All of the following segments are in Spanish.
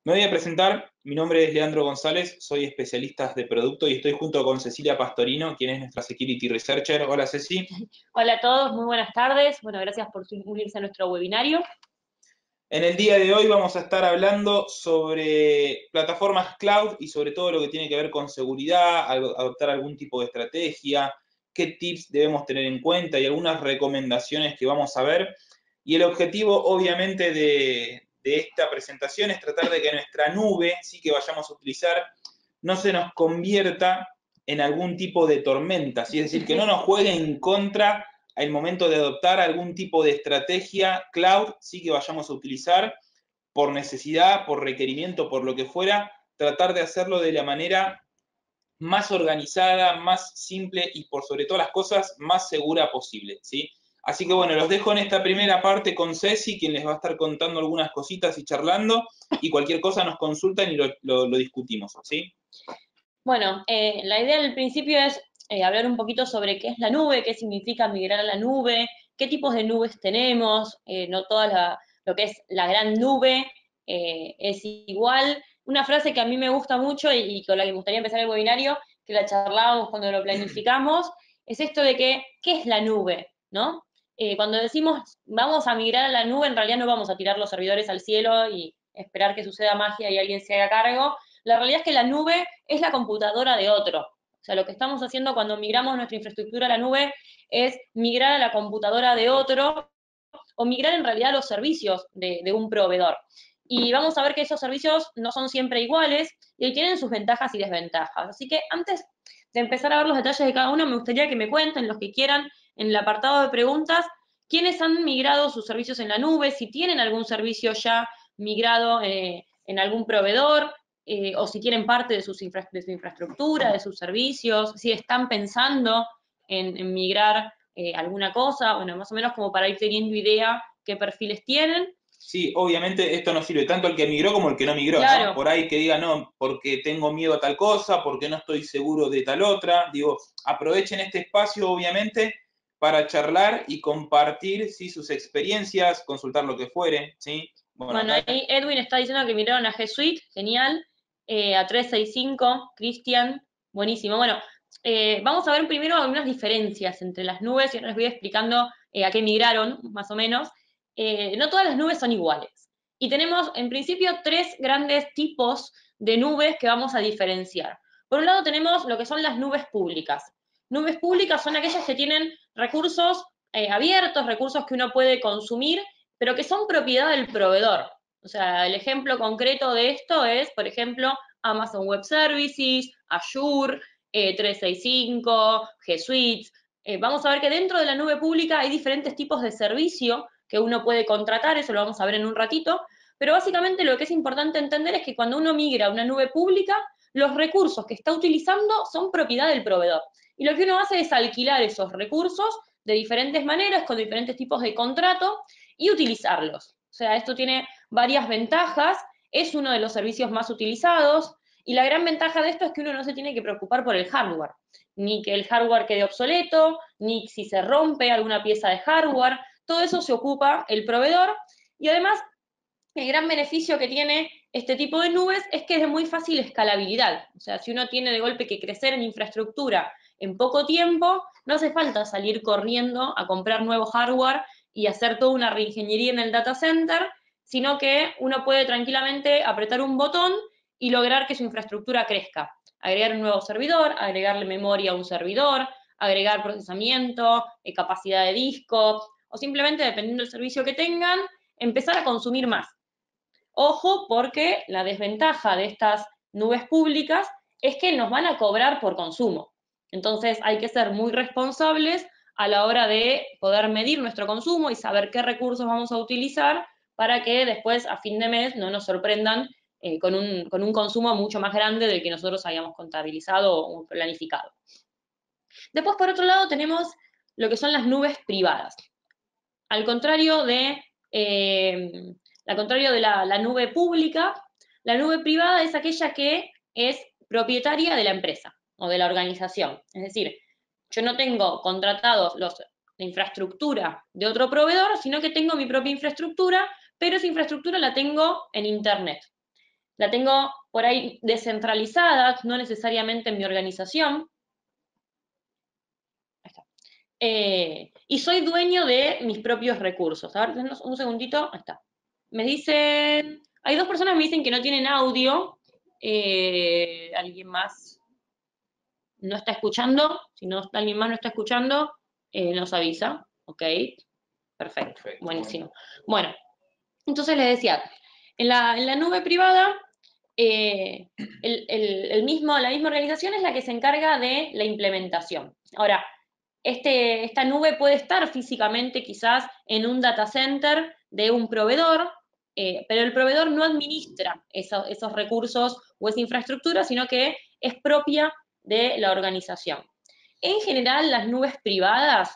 Me voy a presentar, mi nombre es Leandro González, soy especialista de producto y estoy junto con Cecilia Pastorino, quien es nuestra Security Researcher. Hola Ceci. Hola a todos, muy buenas tardes. Bueno, gracias por unirse a nuestro webinario. En el día de hoy vamos a estar hablando sobre plataformas cloud y sobre todo lo que tiene que ver con seguridad, adoptar algún tipo de estrategia, qué tips debemos tener en cuenta y algunas recomendaciones que vamos a ver. Y el objetivo, obviamente, de esta presentación es tratar de que nuestra nube, sí que vayamos a utilizar, no se nos convierta en algún tipo de tormenta, ¿sí? Es decir, que no nos juegue en contra al momento de adoptar algún tipo de estrategia cloud, sí que vayamos a utilizar por necesidad, por requerimiento, por lo que fuera, tratar de hacerlo de la manera más organizada, más simple y por sobre todas las cosas más segura posible, ¿sí? Así que bueno, los dejo en esta primera parte con Ceci, quien les va a estar contando algunas cositas y charlando, y cualquier cosa nos consultan y lo discutimos, ¿sí? Bueno, la idea del principio es hablar un poquito sobre qué es la nube, qué significa migrar a la nube, qué tipos de nubes tenemos, no toda lo que es la gran nube es igual. Una frase que a mí me gusta mucho y con la que me gustaría empezar el webinario, que la charlábamos cuando lo planificamos, es esto de que, ¿qué es la nube? ¿No? Cuando decimos vamos a migrar a la nube, en realidad no vamos a tirar los servidores al cielo y esperar que suceda magia y alguien se haga cargo. La realidad es que la nube es la computadora de otro. O sea, lo que estamos haciendo cuando migramos nuestra infraestructura a la nube es migrar a la computadora de otro o migrar en realidad a los servicios de un proveedor. Y vamos a ver que esos servicios no son siempre iguales y tienen sus ventajas y desventajas. Así que antes de empezar a ver los detalles de cada uno, me gustaría que me cuenten, los que quieran, en el apartado de preguntas, quiénes han migrado sus servicios en la nube, si tienen algún servicio ya migrado en algún proveedor, o si tienen parte de su infraestructura, de sus servicios, si están pensando en migrar alguna cosa, bueno, más o menos como para ir teniendo idea qué perfiles tienen. Sí, obviamente esto no sirve tanto al que migró como al que no migró, ¿no? Claro, Por ahí que diga, no, porque tengo miedo a tal cosa, porque no estoy seguro de tal otra. Digo, aprovechen este espacio, obviamente, para charlar y compartir, ¿sí? Sus experiencias, consultar lo que fuere, ¿sí? Bueno, bueno, acá ahí Edwin está diciendo que migraron a G Suite, genial, a 365, Cristian, buenísimo. Bueno, vamos a ver primero algunas diferencias entre las nubes y ahora les voy explicando a qué migraron, más o menos. No todas las nubes son iguales. Y tenemos, en principio, tres grandes tipos de nubes que vamos a diferenciar. Por un lado tenemos lo que son las nubes públicas. Nubes públicas son aquellas que tienen recursos abiertos, recursos que uno puede consumir, pero que son propiedad del proveedor. O sea, el ejemplo concreto de esto es, por ejemplo, Amazon Web Services, Azure, 365, G Suite. Vamos a ver que dentro de la nube pública hay diferentes tipos de servicio que uno puede contratar, eso lo vamos a ver en un ratito, pero básicamente lo que es importante entender es que cuando uno migra a una nube pública, los recursos que está utilizando son propiedad del proveedor. Y lo que uno hace es alquilar esos recursos de diferentes maneras, con diferentes tipos de contrato, y utilizarlos. O sea, esto tiene varias ventajas, es uno de los servicios más utilizados, y la gran ventaja de esto es que uno no se tiene que preocupar por el hardware, ni que el hardware quede obsoleto, ni si se rompe alguna pieza de hardware, todo eso se ocupa el proveedor, y además el gran beneficio que tiene este tipo de nubes es que es de muy fácil escalabilidad. O sea, si uno tiene de golpe que crecer en infraestructura en poco tiempo, no hace falta salir corriendo a comprar nuevo hardware y hacer toda una reingeniería en el data center, sino que uno puede tranquilamente apretar un botón y lograr que su infraestructura crezca. Agregar un nuevo servidor, agregarle memoria a un servidor, agregar procesamiento, capacidad de disco, o simplemente, dependiendo del servicio que tengan, empezar a consumir más. Ojo, porque la desventaja de estas nubes públicas es que nos van a cobrar por consumo. Entonces hay que ser muy responsables a la hora de poder medir nuestro consumo y saber qué recursos vamos a utilizar para que después a fin de mes no nos sorprendan con un consumo mucho más grande del que nosotros habíamos contabilizado o planificado. Después, por otro lado, tenemos lo que son las nubes privadas. Al contrario de la nube pública, la nube privada es aquella que es propietaria de la empresa o de la organización. Es decir, yo no tengo contratados la infraestructura de otro proveedor, sino que tengo mi propia infraestructura, pero esa infraestructura la tengo en Internet. la tengo por ahí descentralizada, no necesariamente en mi organización. Ahí está. Y soy dueño de mis propios recursos. A ver, denos un segundito. Ahí está. Me dicen, hay dos personas que me dicen que no tienen audio. ¿Alguien más no está escuchando? Si no, alguien más no está escuchando, nos avisa. Ok, perfecto, buenísimo. Bueno, entonces les decía, en la nube privada, la misma organización es la que se encarga de la implementación. Ahora, esta nube puede estar físicamente quizás en un data center de un proveedor, pero el proveedor no administra esos recursos o esa infraestructura, sino que es propia de la organización. En general, las nubes privadas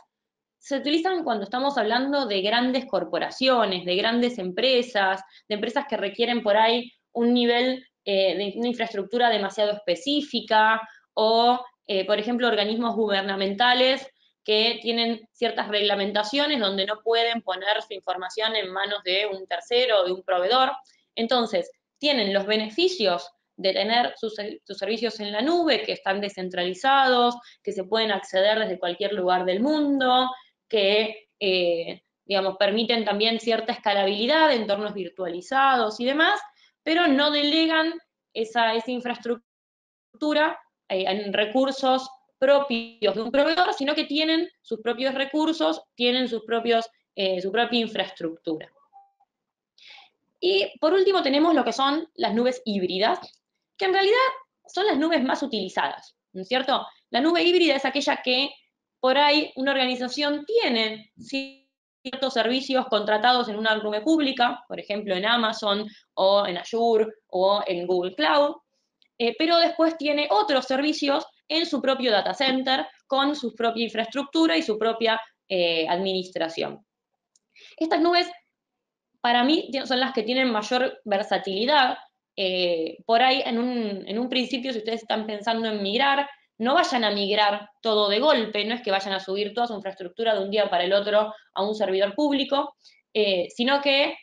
se utilizan cuando estamos hablando de grandes corporaciones, de grandes empresas, de empresas que requieren por ahí un nivel de una infraestructura demasiado específica o, por ejemplo, organismos gubernamentales que tienen ciertas reglamentaciones donde no pueden poner su información en manos de un tercero o de un proveedor. Entonces, tienen los beneficios de tener sus servicios en la nube, que están descentralizados, que se pueden acceder desde cualquier lugar del mundo, que, digamos, permiten también cierta escalabilidad, entornos virtualizados y demás, pero no delegan esa infraestructura en recursos propios de un proveedor, sino que tienen sus propios recursos, tienen su propia infraestructura. Y por último tenemos lo que son las nubes híbridas, que en realidad son las nubes más utilizadas, ¿no es cierto? La nube híbrida es aquella que por ahí una organización tiene ciertos servicios contratados en una nube pública, por ejemplo en Amazon o en Azure o en Google Cloud, pero después tiene otros servicios en su propio data center con su propia infraestructura y su propia administración. Estas nubes para mí son las que tienen mayor versatilidad. Por ahí, en un principio, si ustedes están pensando en migrar, no vayan a migrar todo de golpe, no es que vayan a subir toda su infraestructura de un día para el otro a un servidor público, sino que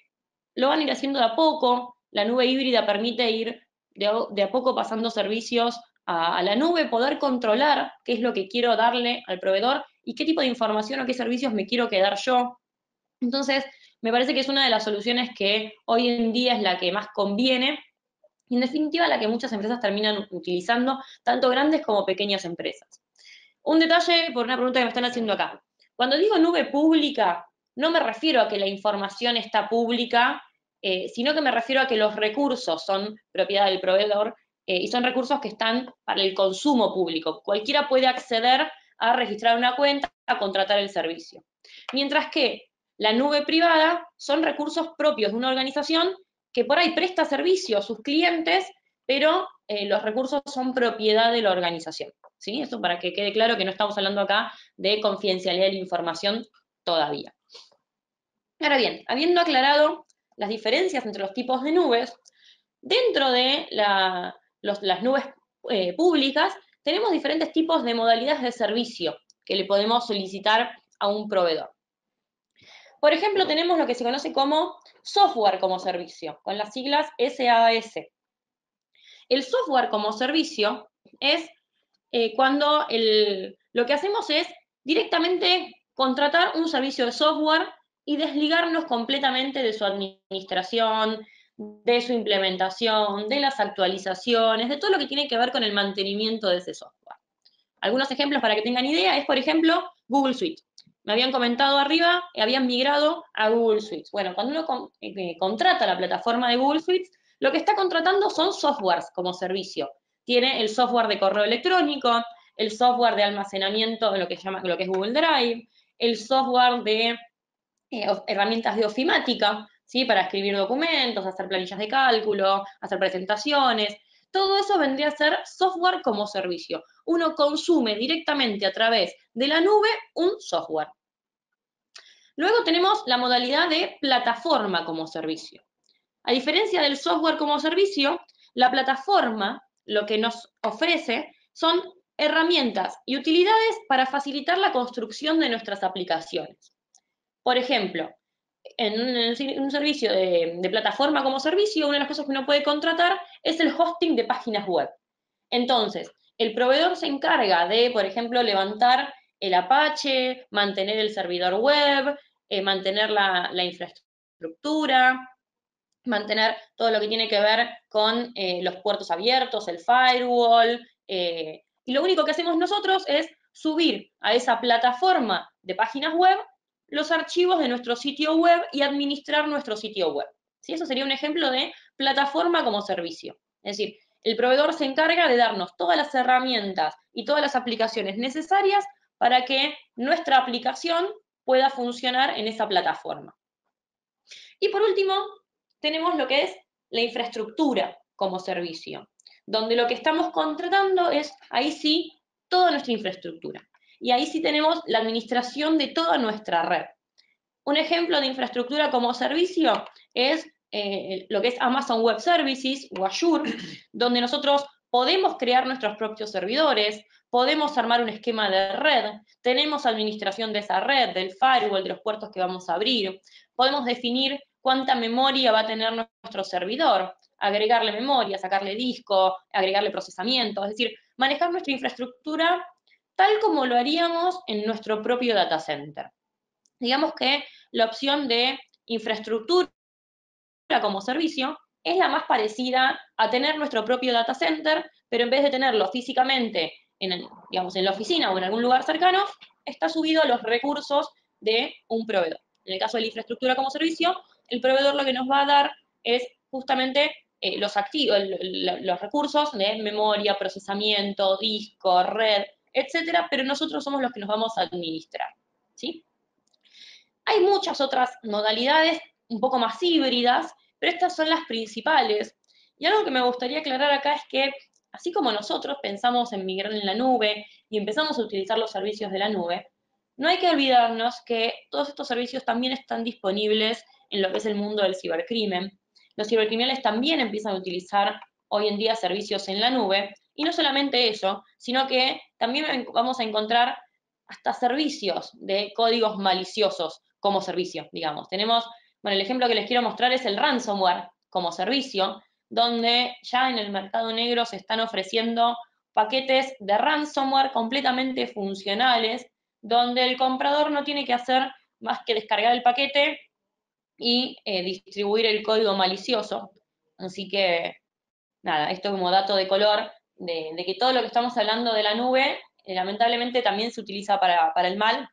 lo van a ir haciendo de a poco. La nube híbrida permite ir de a poco pasando servicios a la nube, poder controlar qué es lo que quiero darle al proveedor y qué tipo de información o qué servicios me quiero quedar yo. Entonces, me parece que es una de las soluciones que hoy en día es la que más conviene y en definitiva la que muchas empresas terminan utilizando, tanto grandes como pequeñas empresas. Un detalle por una pregunta que me están haciendo acá. Cuando digo nube pública, no me refiero a que la información está pública, sino que me refiero a que los recursos son propiedad del proveedor y son recursos que están para el consumo público. Cualquiera puede acceder a registrar una cuenta, a contratar el servicio. Mientras que la nube privada son recursos propios de una organización que por ahí presta servicio a sus clientes, pero los recursos son propiedad de la organización. ¿Sí? Eso para que quede claro que no estamos hablando acá de confidencialidad de la información todavía. Ahora bien, habiendo aclarado las diferencias entre los tipos de nubes, dentro de las nubes públicas tenemos diferentes tipos de modalidades de servicio que le podemos solicitar a un proveedor. Por ejemplo, tenemos lo que se conoce como software como servicio, con las siglas SaaS. El software como servicio es cuando lo que hacemos es directamente contratar un servicio de software y desligarnos completamente de su administración, de su implementación, de las actualizaciones, de todo lo que tiene que ver con el mantenimiento de ese software. Algunos ejemplos para que tengan idea es, por ejemplo, Google Suite. Me habían comentado arriba que habían migrado a Google Suite. Bueno, cuando uno contrata la plataforma de Google Suite, lo que está contratando son softwares como servicio. Tiene el software de correo electrónico, el software de almacenamiento, lo que es Google Drive, el software de herramientas de ofimática, ¿sí? Para escribir documentos, hacer planillas de cálculo, hacer presentaciones. Todo eso vendría a ser software como servicio. Uno consume directamente a través de la nube un software. Luego tenemos la modalidad de plataforma como servicio. A diferencia del software como servicio, la plataforma lo que nos ofrece son herramientas y utilidades para facilitar la construcción de nuestras aplicaciones. Por ejemplo, en un servicio de plataforma como servicio, una de las cosas que uno puede contratar es el hosting de páginas web. Entonces, el proveedor se encarga de, por ejemplo, levantar el Apache, mantener el servidor web, mantener la infraestructura, mantener todo lo que tiene que ver con los puertos abiertos, el firewall, y lo único que hacemos nosotros es subir a esa plataforma de páginas web los archivos de nuestro sitio web y administrar nuestro sitio web. ¿Sí? Eso sería un ejemplo de plataforma como servicio. Es decir, el proveedor se encarga de darnos todas las herramientas y todas las aplicaciones necesarias para que nuestra aplicación pueda funcionar en esa plataforma. Y por último, tenemos lo que es la infraestructura como servicio, donde lo que estamos contratando es, ahí sí, toda nuestra infraestructura. Y ahí sí tenemos la administración de toda nuestra red. Un ejemplo de infraestructura como servicio es lo que es Amazon Web Services o Azure, donde nosotros podemos crear nuestros propios servidores, podemos armar un esquema de red, tenemos administración de esa red, del firewall, de los puertos que vamos a abrir, podemos definir cuánta memoria va a tener nuestro servidor, agregarle memoria, sacarle disco, agregarle procesamiento, es decir, manejar nuestra infraestructura tal como lo haríamos en nuestro propio data center. Digamos que la opción de infraestructura como servicio es la más parecida a tener nuestro propio data center, pero en vez de tenerlo físicamente digamos, en la oficina o en algún lugar cercano, está subido a los recursos de un proveedor. En el caso de la infraestructura como servicio, el proveedor lo que nos va a dar es justamente los activos, los recursos de memoria, procesamiento, disco, red, etcétera, pero nosotros somos los que nos vamos a administrar, ¿sí? Hay muchas otras modalidades un poco más híbridas, pero estas son las principales. Y algo que me gustaría aclarar acá es que, así como nosotros pensamos en migrar en la nube y empezamos a utilizar los servicios de la nube, no hay que olvidarnos que todos estos servicios también están disponibles en lo que es el mundo del cibercrimen. Los cibercriminales también empiezan a utilizar hoy en día servicios en la nube, y no solamente eso, sino que también vamos a encontrar hasta servicios de códigos maliciosos como servicio, digamos. Tenemos, bueno, el ejemplo que les quiero mostrar es el ransomware como servicio, donde ya en el mercado negro se están ofreciendo paquetes de ransomware completamente funcionales, donde el comprador no tiene que hacer más que descargar el paquete y distribuir el código malicioso. Así que, nada, esto como dato de color, de que todo lo que estamos hablando de la nube, lamentablemente también se utiliza para el mal,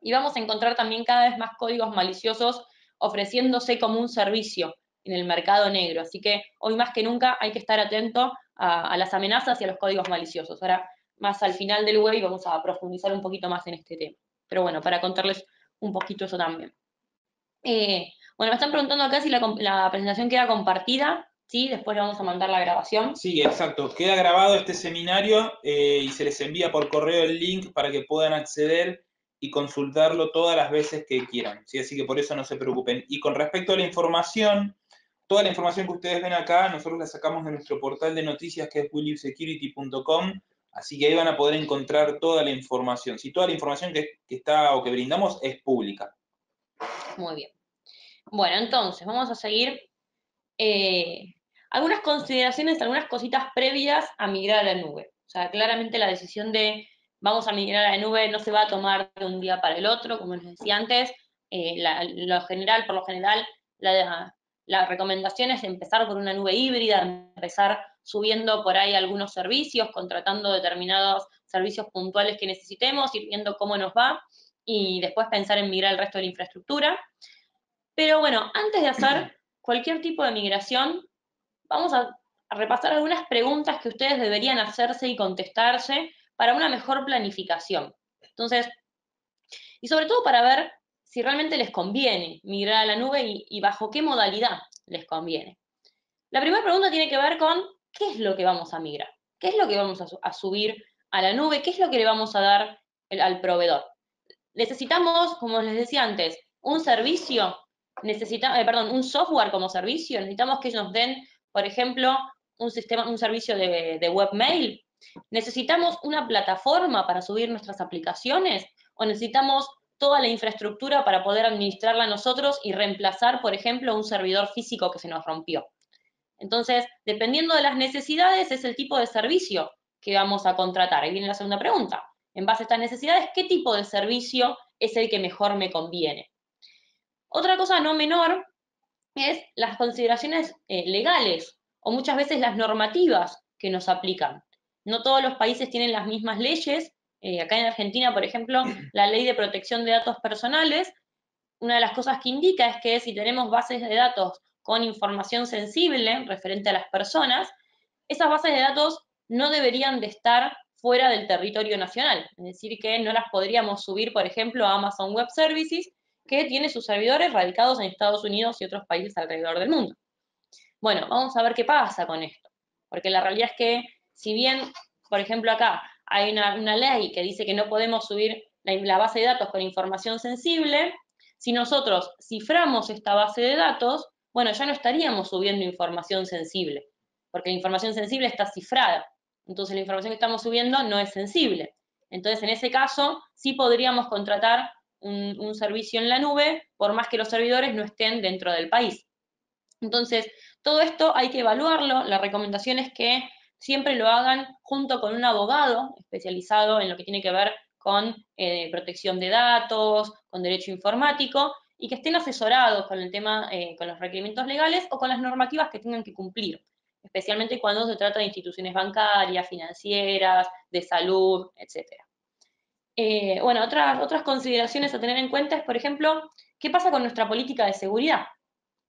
y vamos a encontrar también cada vez más códigos maliciosos ofreciéndose como un servicio en el mercado negro. Así que hoy más que nunca hay que estar atento a las amenazas y a los códigos maliciosos. Ahora, más al final del web, vamos a profundizar un poquito más en este tema. Pero bueno, para contarles un poquito eso también. Bueno, me están preguntando acá si la presentación queda compartida. Sí, después le vamos a mandar la grabación. Sí, exacto. Queda grabado este seminario y se les envía por correo el link para que puedan acceder y consultarlo todas las veces que quieran. ¿Sí? Así que por eso no se preocupen. Y con respecto a la información, toda la información que ustedes ven acá, nosotros la sacamos de nuestro portal de noticias que es willibsecurity.com. Así que ahí van a poder encontrar toda la información. Si toda la información que está o que brindamos es pública. Muy bien. Bueno, entonces vamos a seguir. Algunas consideraciones, algunas cositas previas a migrar a la nube. O sea, claramente la decisión de vamos a migrar a la nube no se va a tomar de un día para el otro, como les decía antes. Por lo general, la recomendación es empezar por una nube híbrida, empezar subiendo por ahí algunos servicios, contratando determinados servicios puntuales que necesitemos, ir viendo cómo nos va, y después pensar en migrar el resto de la infraestructura. Pero bueno, antes de hacer cualquier tipo de migración, vamos a repasar algunas preguntas que ustedes deberían hacerse y contestarse para una mejor planificación. Entonces, y sobre todo para ver si realmente les conviene migrar a la nube y bajo qué modalidad les conviene. La primera pregunta tiene que ver con qué es lo que vamos a migrar, qué es lo que vamos a subir a la nube, qué es lo que le vamos a dar al proveedor. Necesitamos, como les decía antes, un servicio, un software como servicio, necesitamos que ellos nos den, por ejemplo, un servicio de webmail. ¿Necesitamos una plataforma para subir nuestras aplicaciones? ¿O necesitamos toda la infraestructura para poder administrarla nosotros y reemplazar, por ejemplo, un servidor físico que se nos rompió. Entonces, dependiendo de las necesidades, es el tipo de servicio que vamos a contratar. Ahí viene la segunda pregunta. En base a estas necesidades, ¿qué tipo de servicio es el que mejor me conviene? Otra cosa no menor es las consideraciones legales o muchas veces las normativas que nos aplican. No todos los países tienen las mismas leyes. Acá en Argentina, por ejemplo, la ley de protección de datos personales, una de las cosas que indica es que si tenemos bases de datos con información sensible referente a las personas, esas bases de datos no deberían de estar fuera del territorio nacional. Es decir, que no las podríamos subir, por ejemplo, a Amazon Web Services, que tiene sus servidores radicados en Estados Unidos y otros países alrededor del mundo. Bueno, vamos a ver qué pasa con esto. Porque la realidad es que, si bien, por ejemplo, acá hay una ley que dice que no podemos subir la base de datos con información sensible, si nosotros ciframos esta base de datos, bueno, ya no estaríamos subiendo información sensible, porque la información sensible está cifrada. Entonces la información que estamos subiendo no es sensible. Entonces, en ese caso, sí podríamos contratar un servicio en la nube, por más que los servidores no estén dentro del país. Entonces, todo esto hay que evaluarlo. La recomendación es que siempre lo hagan junto con un abogado especializado en lo que tiene que ver con protección de datos, con derecho informático, y que estén asesorados con el tema, con los requerimientos legales o con las normativas que tengan que cumplir, especialmente cuando se trata de instituciones bancarias, financieras, de salud, etcétera. Bueno, otras consideraciones a tener en cuenta es, por ejemplo, ¿qué pasa con nuestra política de seguridad?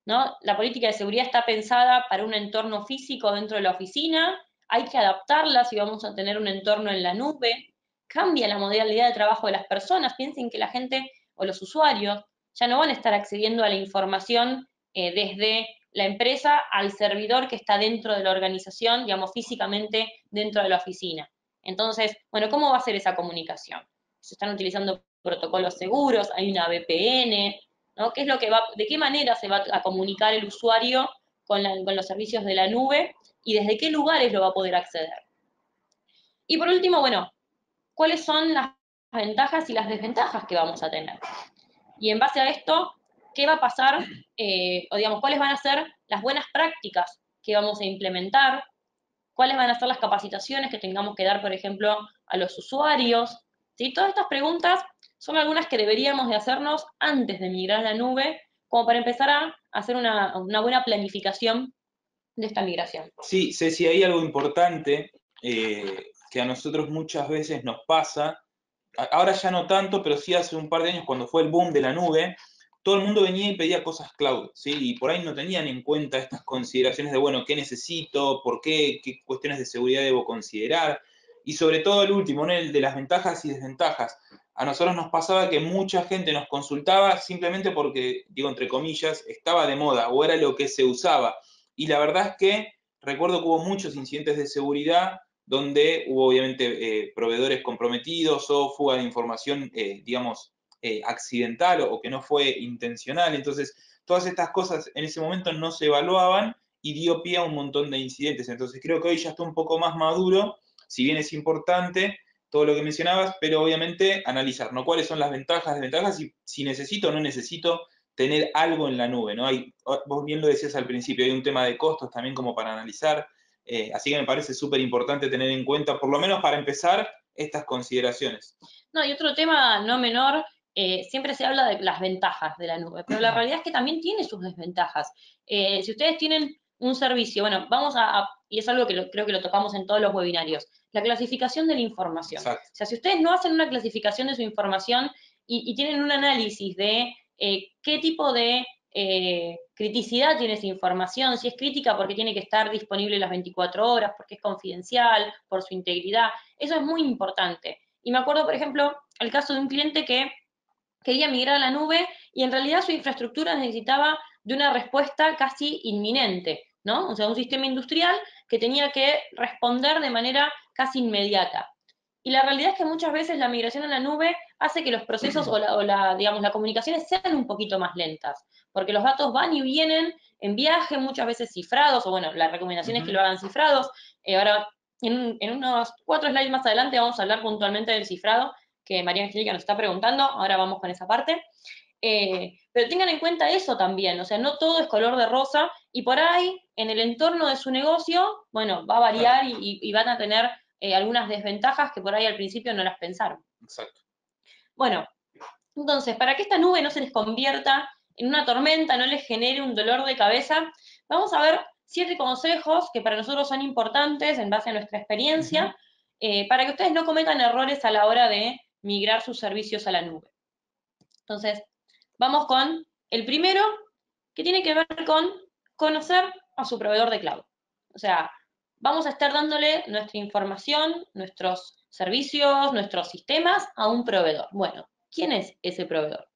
¿No? La política de seguridad está pensada para un entorno físico dentro de la oficina, hay que adaptarla si vamos a tener un entorno en la nube, cambia la modalidad de trabajo de las personas, piensen que la gente o los usuarios ya no van a estar accediendo a la información desde la empresa al servidor que está dentro de la organización, digamos, físicamente dentro de la oficina. Entonces, bueno, ¿cómo va a ser esa comunicación? Se están utilizando protocolos seguros, hay una VPN, ¿no? ¿Qué es lo que de qué manera se va a comunicar el usuario con los servicios de la nube y desde qué lugares lo va a poder acceder? Y por último, bueno, ¿cuáles son las ventajas y las desventajas que vamos a tener? Y en base a esto, ¿qué va a pasar? O digamos, ¿cuáles van a ser las buenas prácticas que vamos a implementar? ¿Cuáles van a ser las capacitaciones que tengamos que dar, por ejemplo, a los usuarios? ¿Sí? Todas estas preguntas son algunas que deberíamos de hacernos antes de migrar a la nube, como para empezar a hacer una buena planificación de esta migración. Sí, Ceci, hay algo importante que a nosotros muchas veces nos pasa, ahora ya no tanto, pero sí hace un par de años cuando fue el boom de la nube, todo el mundo venía y pedía cosas cloud, ¿sí? Y por ahí no tenían en cuenta estas consideraciones de, bueno, ¿qué necesito? ¿Por qué? ¿Qué cuestiones de seguridad debo considerar? Y sobre todo el último, ¿no? El de las ventajas y desventajas. A nosotros nos pasaba que mucha gente nos consultaba simplemente porque, digo entre comillas, estaba de moda o era lo que se usaba. Y la verdad es que recuerdo que hubo muchos incidentes de seguridad donde hubo obviamente proveedores comprometidos o fuga de información, digamos, accidental o que no fue intencional. Entonces, todas estas cosas en ese momento no se evaluaban y dio pie a un montón de incidentes. Entonces, creo que hoy ya está un poco más maduro, si bien es importante todo lo que mencionabas, pero obviamente analizar, ¿no? ¿Cuáles son las ventajas, desventajas? Si necesito o no necesito tener algo en la nube, ¿no? Vos bien lo decías al principio, hay un tema de costos también como para analizar, así que me parece súper importante tener en cuenta, por lo menos para empezar, estas consideraciones. No, y otro tema no menor, siempre se habla de las ventajas de la nube, pero la realidad es que también tiene sus desventajas. Si ustedes tienen un servicio, bueno, y es algo que creo que lo tocamos en todos los webinarios, la clasificación de la información. Exacto. O sea, si ustedes no hacen una clasificación de su información y tienen un análisis de qué tipo de criticidad tiene esa información, si es crítica porque tiene que estar disponible las 24 horas, porque es confidencial, por su integridad, eso es muy importante. Y me acuerdo, por ejemplo, el caso de un cliente que quería migrar a la nube y en realidad su infraestructura necesitaba de una respuesta casi inminente, ¿no? O sea, un sistema industrial que tenía que responder de manera casi inmediata. Y la realidad es que muchas veces la migración a la nube hace que los procesos digamos, las comunicaciones sean un poquito más lentas, porque los datos van y vienen en viaje, muchas veces cifrados, o bueno, la recomendación es que lo hagan cifrados. Ahora, en unos 4 slides más adelante vamos a hablar puntualmente del cifrado, que María Angélica nos está preguntando, ahora vamos con esa parte. Pero tengan en cuenta eso también, o sea, no todo es color de rosa, y por ahí, en el entorno de su negocio, bueno, va a variar y van a tener algunas desventajas que por ahí al principio no las pensaron. Exacto. Bueno, entonces, para que esta nube no se les convierta en una tormenta, no les genere un dolor de cabeza, vamos a ver 7 consejos que para nosotros son importantes en base a nuestra experiencia, para que ustedes no cometan errores a la hora de migrar sus servicios a la nube. Entonces, vamos con el primero, que tiene que ver con conocer a su proveedor de cloud. O sea, vamos a estar dándole nuestra información, nuestros servicios, nuestros sistemas a un proveedor. Bueno, ¿quién es ese proveedor?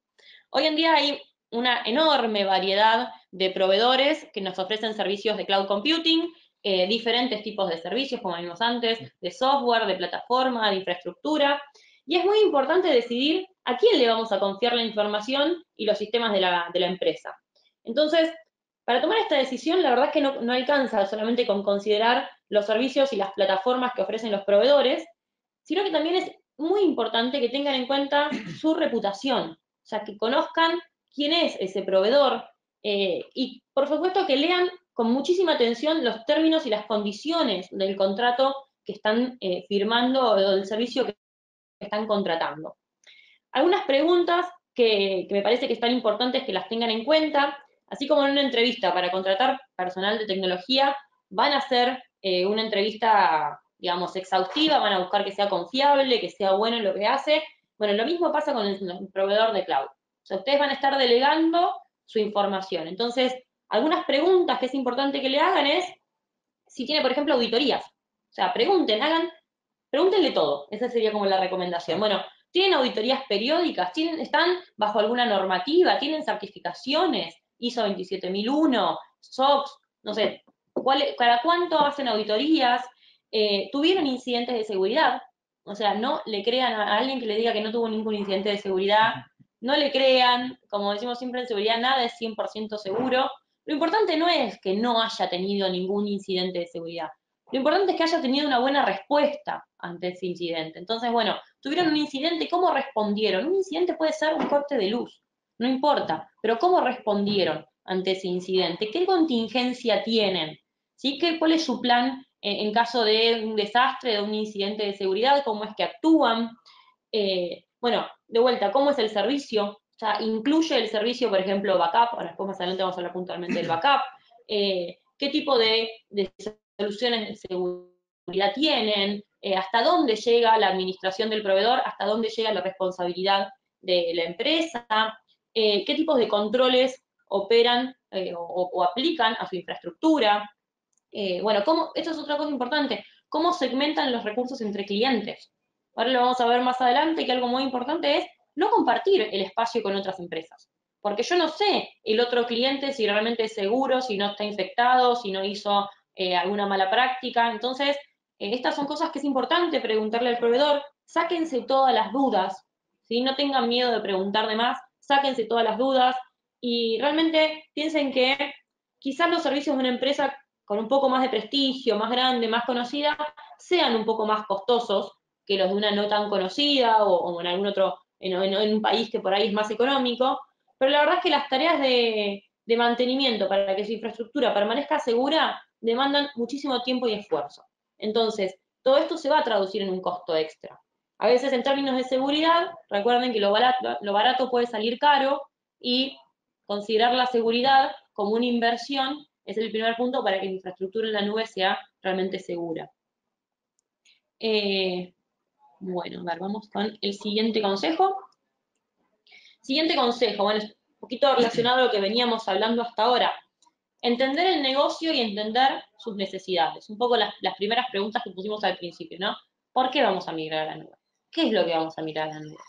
Hoy en día hay una enorme variedad de proveedores que nos ofrecen servicios de cloud computing, diferentes tipos de servicios, como vimos antes, de software, de plataforma, de infraestructura, y es muy importante decidir a quién le vamos a confiar la información y los sistemas de la empresa. Entonces, para tomar esta decisión, la verdad es que no alcanza solamente con considerar los servicios y las plataformas que ofrecen los proveedores, sino que también es muy importante que tengan en cuenta su reputación, o sea, que conozcan quién es ese proveedor y, por supuesto, que lean con muchísima atención los términos y las condiciones del contrato que están firmando o del servicio que están contratando. Algunas preguntas que me parece que están importantes que las tengan en cuenta, así como en una entrevista para contratar personal de tecnología, van a hacer una entrevista, digamos, exhaustiva, van a buscar que sea confiable, que sea bueno en lo que hace. Bueno, lo mismo pasa con el proveedor de cloud. O sea, ustedes van a estar delegando su información. Entonces, algunas preguntas que es importante que le hagan es si tiene, por ejemplo, auditorías. O sea, pregúntenle todo. Esa sería como la recomendación. Bueno, ¿tienen auditorías periódicas? ¿Están bajo alguna normativa? ¿Tienen certificaciones? ISO 27001, SOX, no sé, ¿cada cuánto hacen auditorías? ¿Tuvieron incidentes de seguridad? O sea, no le crean a alguien que le diga que no tuvo ningún incidente de seguridad, no le crean, como decimos siempre en seguridad, nada es 100% seguro. Lo importante no es que no haya tenido ningún incidente de seguridad, lo importante es que haya tenido una buena respuesta ante ese incidente. Entonces, bueno, tuvieron un incidente, ¿cómo respondieron? Un incidente puede ser un corte de luz, no importa, pero ¿cómo respondieron ante ese incidente? ¿Qué contingencia tienen? ¿Sí? ¿Cuál es su plan en caso de un desastre, de un incidente de seguridad? ¿Cómo es que actúan? Bueno, de vuelta, ¿cómo es el servicio? O sea, incluye el servicio, por ejemplo, backup, ahora después más adelante vamos a hablar puntualmente del backup. ¿Qué tipo de soluciones de seguridad tienen? ¿Hasta dónde llega la administración del proveedor? ¿Hasta dónde llega la responsabilidad de la empresa? ¿Qué tipos de controles operan o aplican a su infraestructura? Bueno, esto es otra cosa importante, ¿cómo segmentan los recursos entre clientes? Ahora lo vamos a ver más adelante, que algo muy importante es no compartir el espacio con otras empresas. Porque yo no sé el otro cliente si realmente es seguro, si no está infectado, si no hizo alguna mala práctica. Entonces, estas son cosas que es importante preguntarle al proveedor. Sáquense todas las dudas, ¿sí? No tengan miedo de preguntar de más, sáquense todas las dudas y realmente piensen que quizás los servicios de una empresa con un poco más de prestigio, más grande, más conocida, sean un poco más costosos que los de una no tan conocida o en algún otro, en un país que por ahí es más económico, pero la verdad es que las tareas de mantenimiento para que su infraestructura permanezca segura demandan muchísimo tiempo y esfuerzo. Entonces, todo esto se va a traducir en un costo extra. A veces en términos de seguridad, recuerden que lo barato puede salir caro y considerar la seguridad como una inversión es el primer punto para que la infraestructura en la nube sea realmente segura. Bueno, a ver, vamos con el siguiente consejo. Siguiente consejo, bueno, es un poquito relacionado a lo que veníamos hablando hasta ahora. Entender el negocio y entender sus necesidades. Un poco las primeras preguntas que pusimos al principio, ¿no? ¿Por qué vamos a migrar a la nube? ¿Qué es lo que vamos a migrar a la nube?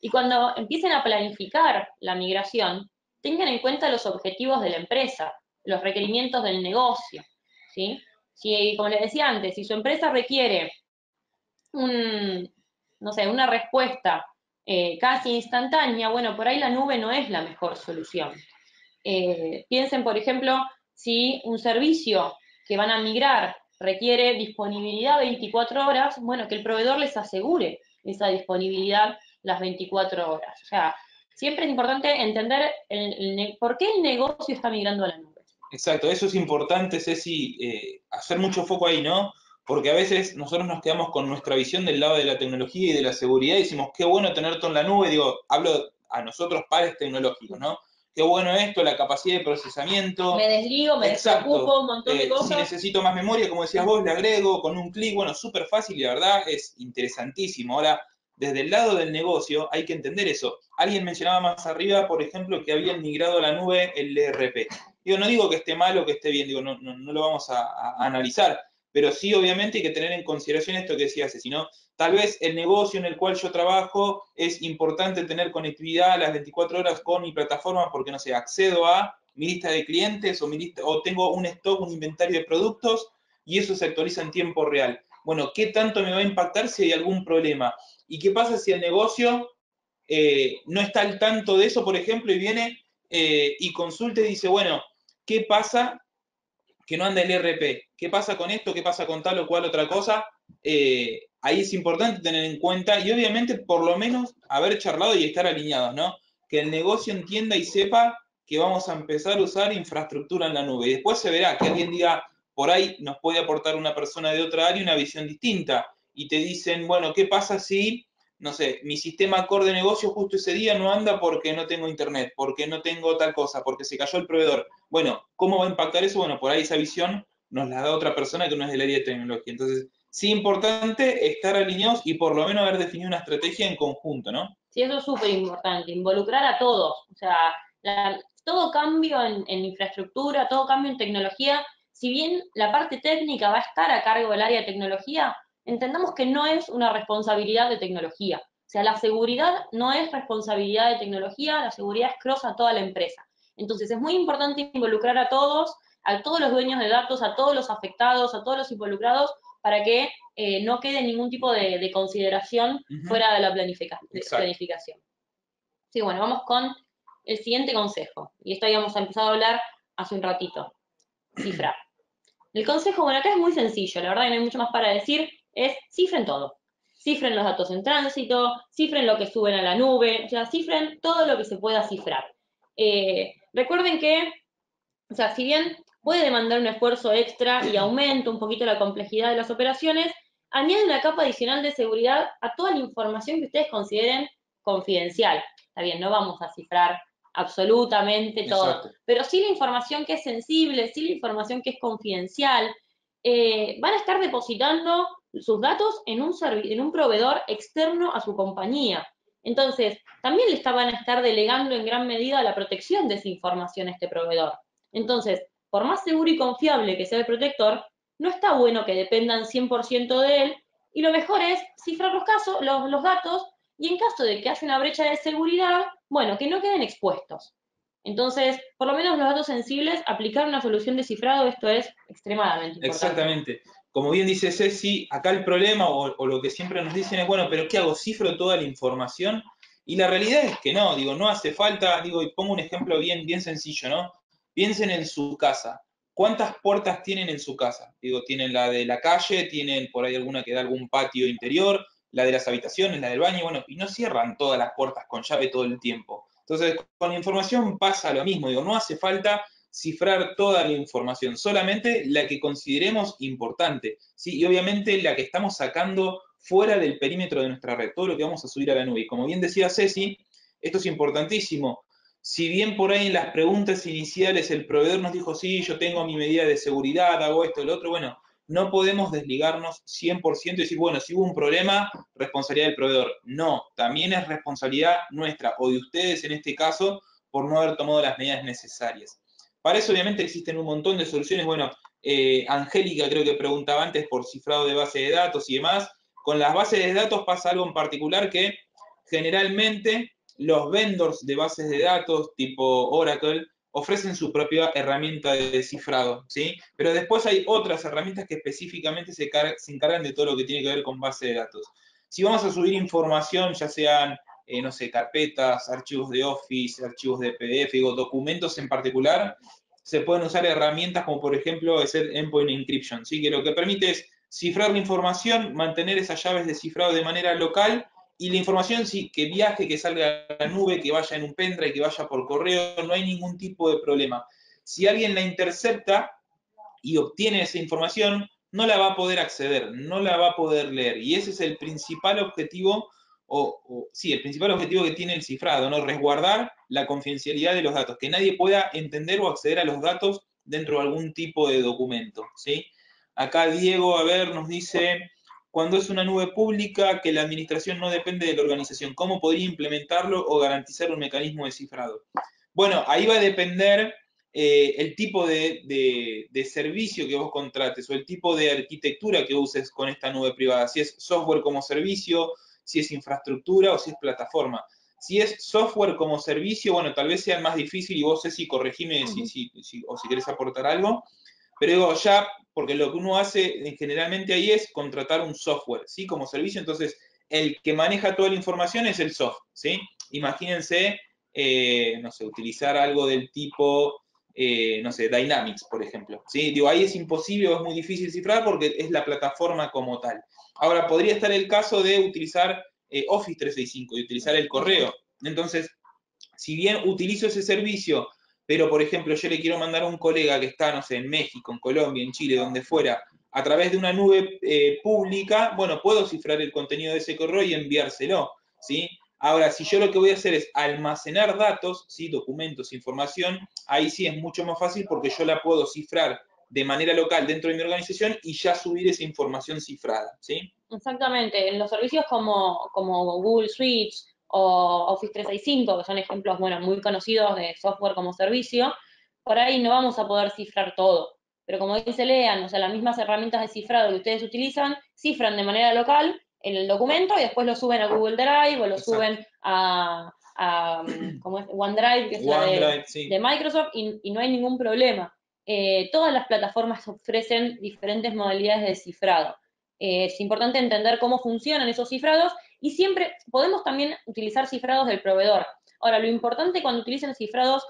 Y cuando empiecen a planificar la migración, tengan en cuenta los objetivos de la empresa, los requerimientos del negocio, ¿sí? Si, como les decía antes, si su empresa requiere no sé, una respuesta casi instantánea, bueno, por ahí la nube no es la mejor solución. Piensen, por ejemplo, si un servicio que van a migrar requiere disponibilidad 24 horas, bueno, que el proveedor les asegure esa disponibilidad las 24 horas. O sea, siempre es importante entender por qué el negocio está migrando a la nube. Exacto, eso es importante, Ceci, hacer mucho foco ahí, ¿no? Porque a veces nosotros nos quedamos con nuestra visión del lado de la tecnología y de la seguridad y decimos, qué bueno tener todo en la nube, digo, hablo a nosotros pares tecnológicos, ¿no? Qué bueno esto, la capacidad de procesamiento. Me desligo, me despreocupo, un montón de Si cosas. necesito más memoria, como decías vos, le agrego con un clic, bueno, súper fácil y la verdad es interesantísimo. Ahora, desde el lado del negocio hay que entender eso. Alguien mencionaba más arriba, por ejemplo, que habían migrado a la nube el ERP. Digo, no digo que esté mal o que esté bien, digo, no lo vamos a analizar, pero sí obviamente hay que tener en consideración esto que decía Ceci, ¿no? Tal vez el negocio en el cual yo trabajo es importante tener conectividad a las 24 horas con mi plataforma porque, no sé, accedo a mi lista de clientes o tengo un stock, un inventario de productos y eso se actualiza en tiempo real. Bueno, ¿qué tanto me va a impactar si hay algún problema? ¿Y qué pasa si el negocio no está al tanto de eso, por ejemplo, y viene y consulta y dice, bueno, ¿qué pasa que no anda el ERP? ¿Qué pasa con esto? ¿Qué pasa con tal o cual otra cosa? Ahí es importante tener en cuenta y obviamente por lo menos haber charlado y estar alineados, ¿no? Que el negocio entienda y sepa que vamos a empezar a usar infraestructura en la nube. Y después se verá que alguien diga, por ahí nos puede aportar una persona de otra área una visión distinta. Y te dicen, bueno, ¿qué pasa si, no sé, mi sistema core de negocio justo ese día no anda porque no tengo internet, porque no tengo tal cosa, porque se cayó el proveedor? Bueno, ¿cómo va a impactar eso? Bueno, por ahí esa visión nos la da otra persona que no es del área de tecnología. Entonces, sí importante estar alineados y por lo menos haber definido una estrategia en conjunto, ¿no? Sí, eso es súper importante, involucrar a todos. O sea, todo cambio en infraestructura, todo cambio en tecnología, si bien la parte técnica va a estar a cargo del área de tecnología, entendamos que no es una responsabilidad de tecnología. O sea, la seguridad no es responsabilidad de tecnología, la seguridad es cross a toda la empresa. Entonces, es muy importante involucrar a todos los dueños de datos, a todos los afectados, a todos los involucrados, para que no quede ningún tipo de consideración fuera de la planificación. Sí, bueno, vamos con el siguiente consejo. Y esto habíamos empezado a hablar hace un ratito. Cifrar. El consejo, bueno, acá es muy sencillo, la verdad que no hay mucho más para decir, es cifren todo. Cifren los datos en tránsito, cifren lo que suben a la nube, o sea, cifren todo lo que se pueda cifrar. Recuerden que, o sea, si bien puede demandar un esfuerzo extra y aumenta un poquito la complejidad de las operaciones, añade una capa adicional de seguridad a toda la información que ustedes consideren confidencial. Está bien, no vamos a cifrar absolutamente todo, Exacto. pero sí la información que es sensible, sí la información que es confidencial, van a estar depositando sus datos en un proveedor externo a su compañía. Entonces, también van a estar delegando en gran medida la protección de esa información a este proveedor. Entonces, por más seguro y confiable que sea el protector, no está bueno que dependan 100% de él, y lo mejor es cifrar los datos, y en caso de que haya una brecha de seguridad, bueno, que no queden expuestos. Entonces, por lo menos los datos sensibles, aplicar una solución de cifrado, esto es extremadamente importante. Exactamente. Como bien dice Ceci, acá el problema o lo que siempre nos dicen es, bueno, pero ¿qué hago? ¿Cifro toda la información? Y la realidad es que no, digo, no hace falta, digo, y pongo un ejemplo bien sencillo, ¿no? Piensen en su casa. ¿Cuántas puertas tienen en su casa? Digo, tienen la de la calle, tienen por ahí alguna que da algún patio interior, la de las habitaciones, la del baño, bueno, y no cierran todas las puertas con llave todo el tiempo. Entonces, con la información pasa lo mismo, digo, no hace falta cifrar toda la información, solamente la que consideremos importante, ¿sí? Y obviamente la que estamos sacando fuera del perímetro de nuestra red, todo lo que vamos a subir a la nube. Y como bien decía Ceci, esto es importantísimo. Si bien por ahí en las preguntas iniciales el proveedor nos dijo, sí, yo tengo mi medida de seguridad, hago esto, lo otro, bueno, no podemos desligarnos 100% y decir, bueno, si hubo un problema, responsabilidad del proveedor. No, también es responsabilidad nuestra o de ustedes en este caso por no haber tomado las medidas necesarias. Para eso obviamente existen un montón de soluciones. Bueno, Angélica creo que preguntaba antes por cifrado de base de datos y demás. Con las bases de datos pasa algo en particular que generalmente los vendors de bases de datos tipo Oracle ofrecen su propia herramienta de cifrado, ¿sí? Pero después hay otras herramientas que específicamente se encargan de todo lo que tiene que ver con base de datos. Si vamos a subir información, ya sean no sé, carpetas, archivos de Office, archivos de PDF, digo, documentos en particular, se pueden usar herramientas como por ejemplo es el Endpoint Encryption, ¿sí? Que lo que permite es cifrar la información, mantener esas llaves de cifrado de manera local y la información sí, que viaje, que salga a la nube, que vaya en un pendrive, que vaya por correo, no hay ningún tipo de problema. Si alguien la intercepta y obtiene esa información, no la va a poder acceder, no la va a poder leer. Y ese es el principal objetivo, sí, el principal objetivo que tiene el cifrado, ¿no? Resguardar la confidencialidad de los datos, que nadie pueda entender o acceder a los datos dentro de algún tipo de documento, ¿sí? Acá Diego, a ver, nos dice, cuando es una nube pública que la administración no depende de la organización, ¿cómo podría implementarlo o garantizar un mecanismo de cifrado? Bueno, ahí va a depender el tipo de servicio que vos contrates o el tipo de arquitectura que uses con esta nube privada, si es software como servicio, si es infraestructura o si es plataforma. Si es software como servicio, bueno, tal vez sea más difícil y vos, Ceci, corregime o si querés aportar algo, pero digo, ya, porque lo que uno hace generalmente ahí es contratar un software, ¿sí? Como servicio, entonces el que maneja toda la información es el software, ¿sí? Imagínense, no sé, utilizar algo del tipo, no sé, Dynamics, por ejemplo, ¿sí? Digo, ahí es imposible o es muy difícil cifrar porque es la plataforma como tal. Ahora, podría estar el caso de utilizar Office 365 y utilizar el correo. Entonces, si bien utilizo ese servicio, pero por ejemplo yo le quiero mandar a un colega que está, no sé, en México, en Colombia, en Chile, donde fuera, a través de una nube pública, bueno, puedo cifrar el contenido de ese correo y enviárselo, ¿sí? Ahora, si yo lo que voy a hacer es almacenar datos, ¿sí? Documentos, información, ahí sí es mucho más fácil porque yo la puedo cifrar de manera local dentro de mi organización y ya subir esa información cifrada, ¿sí? Exactamente, en los servicios como Google Suite o Office 365, que son ejemplos, bueno, muy conocidos de software como servicio, por ahí no vamos a poder cifrar todo. Pero como dice Lean, o sea, las mismas herramientas de cifrado que ustedes utilizan, cifran de manera local en el documento y después lo suben a Google Drive o lo Exacto. suben a ¿cómo es? OneDrive, que es la OneDrive, sí. de Microsoft, y no hay ningún problema. Todas las plataformas ofrecen diferentes modalidades de cifrado. Es importante entender cómo funcionan esos cifrados y siempre podemos también utilizar cifrados del proveedor. Ahora, lo importante cuando utilicen cifrados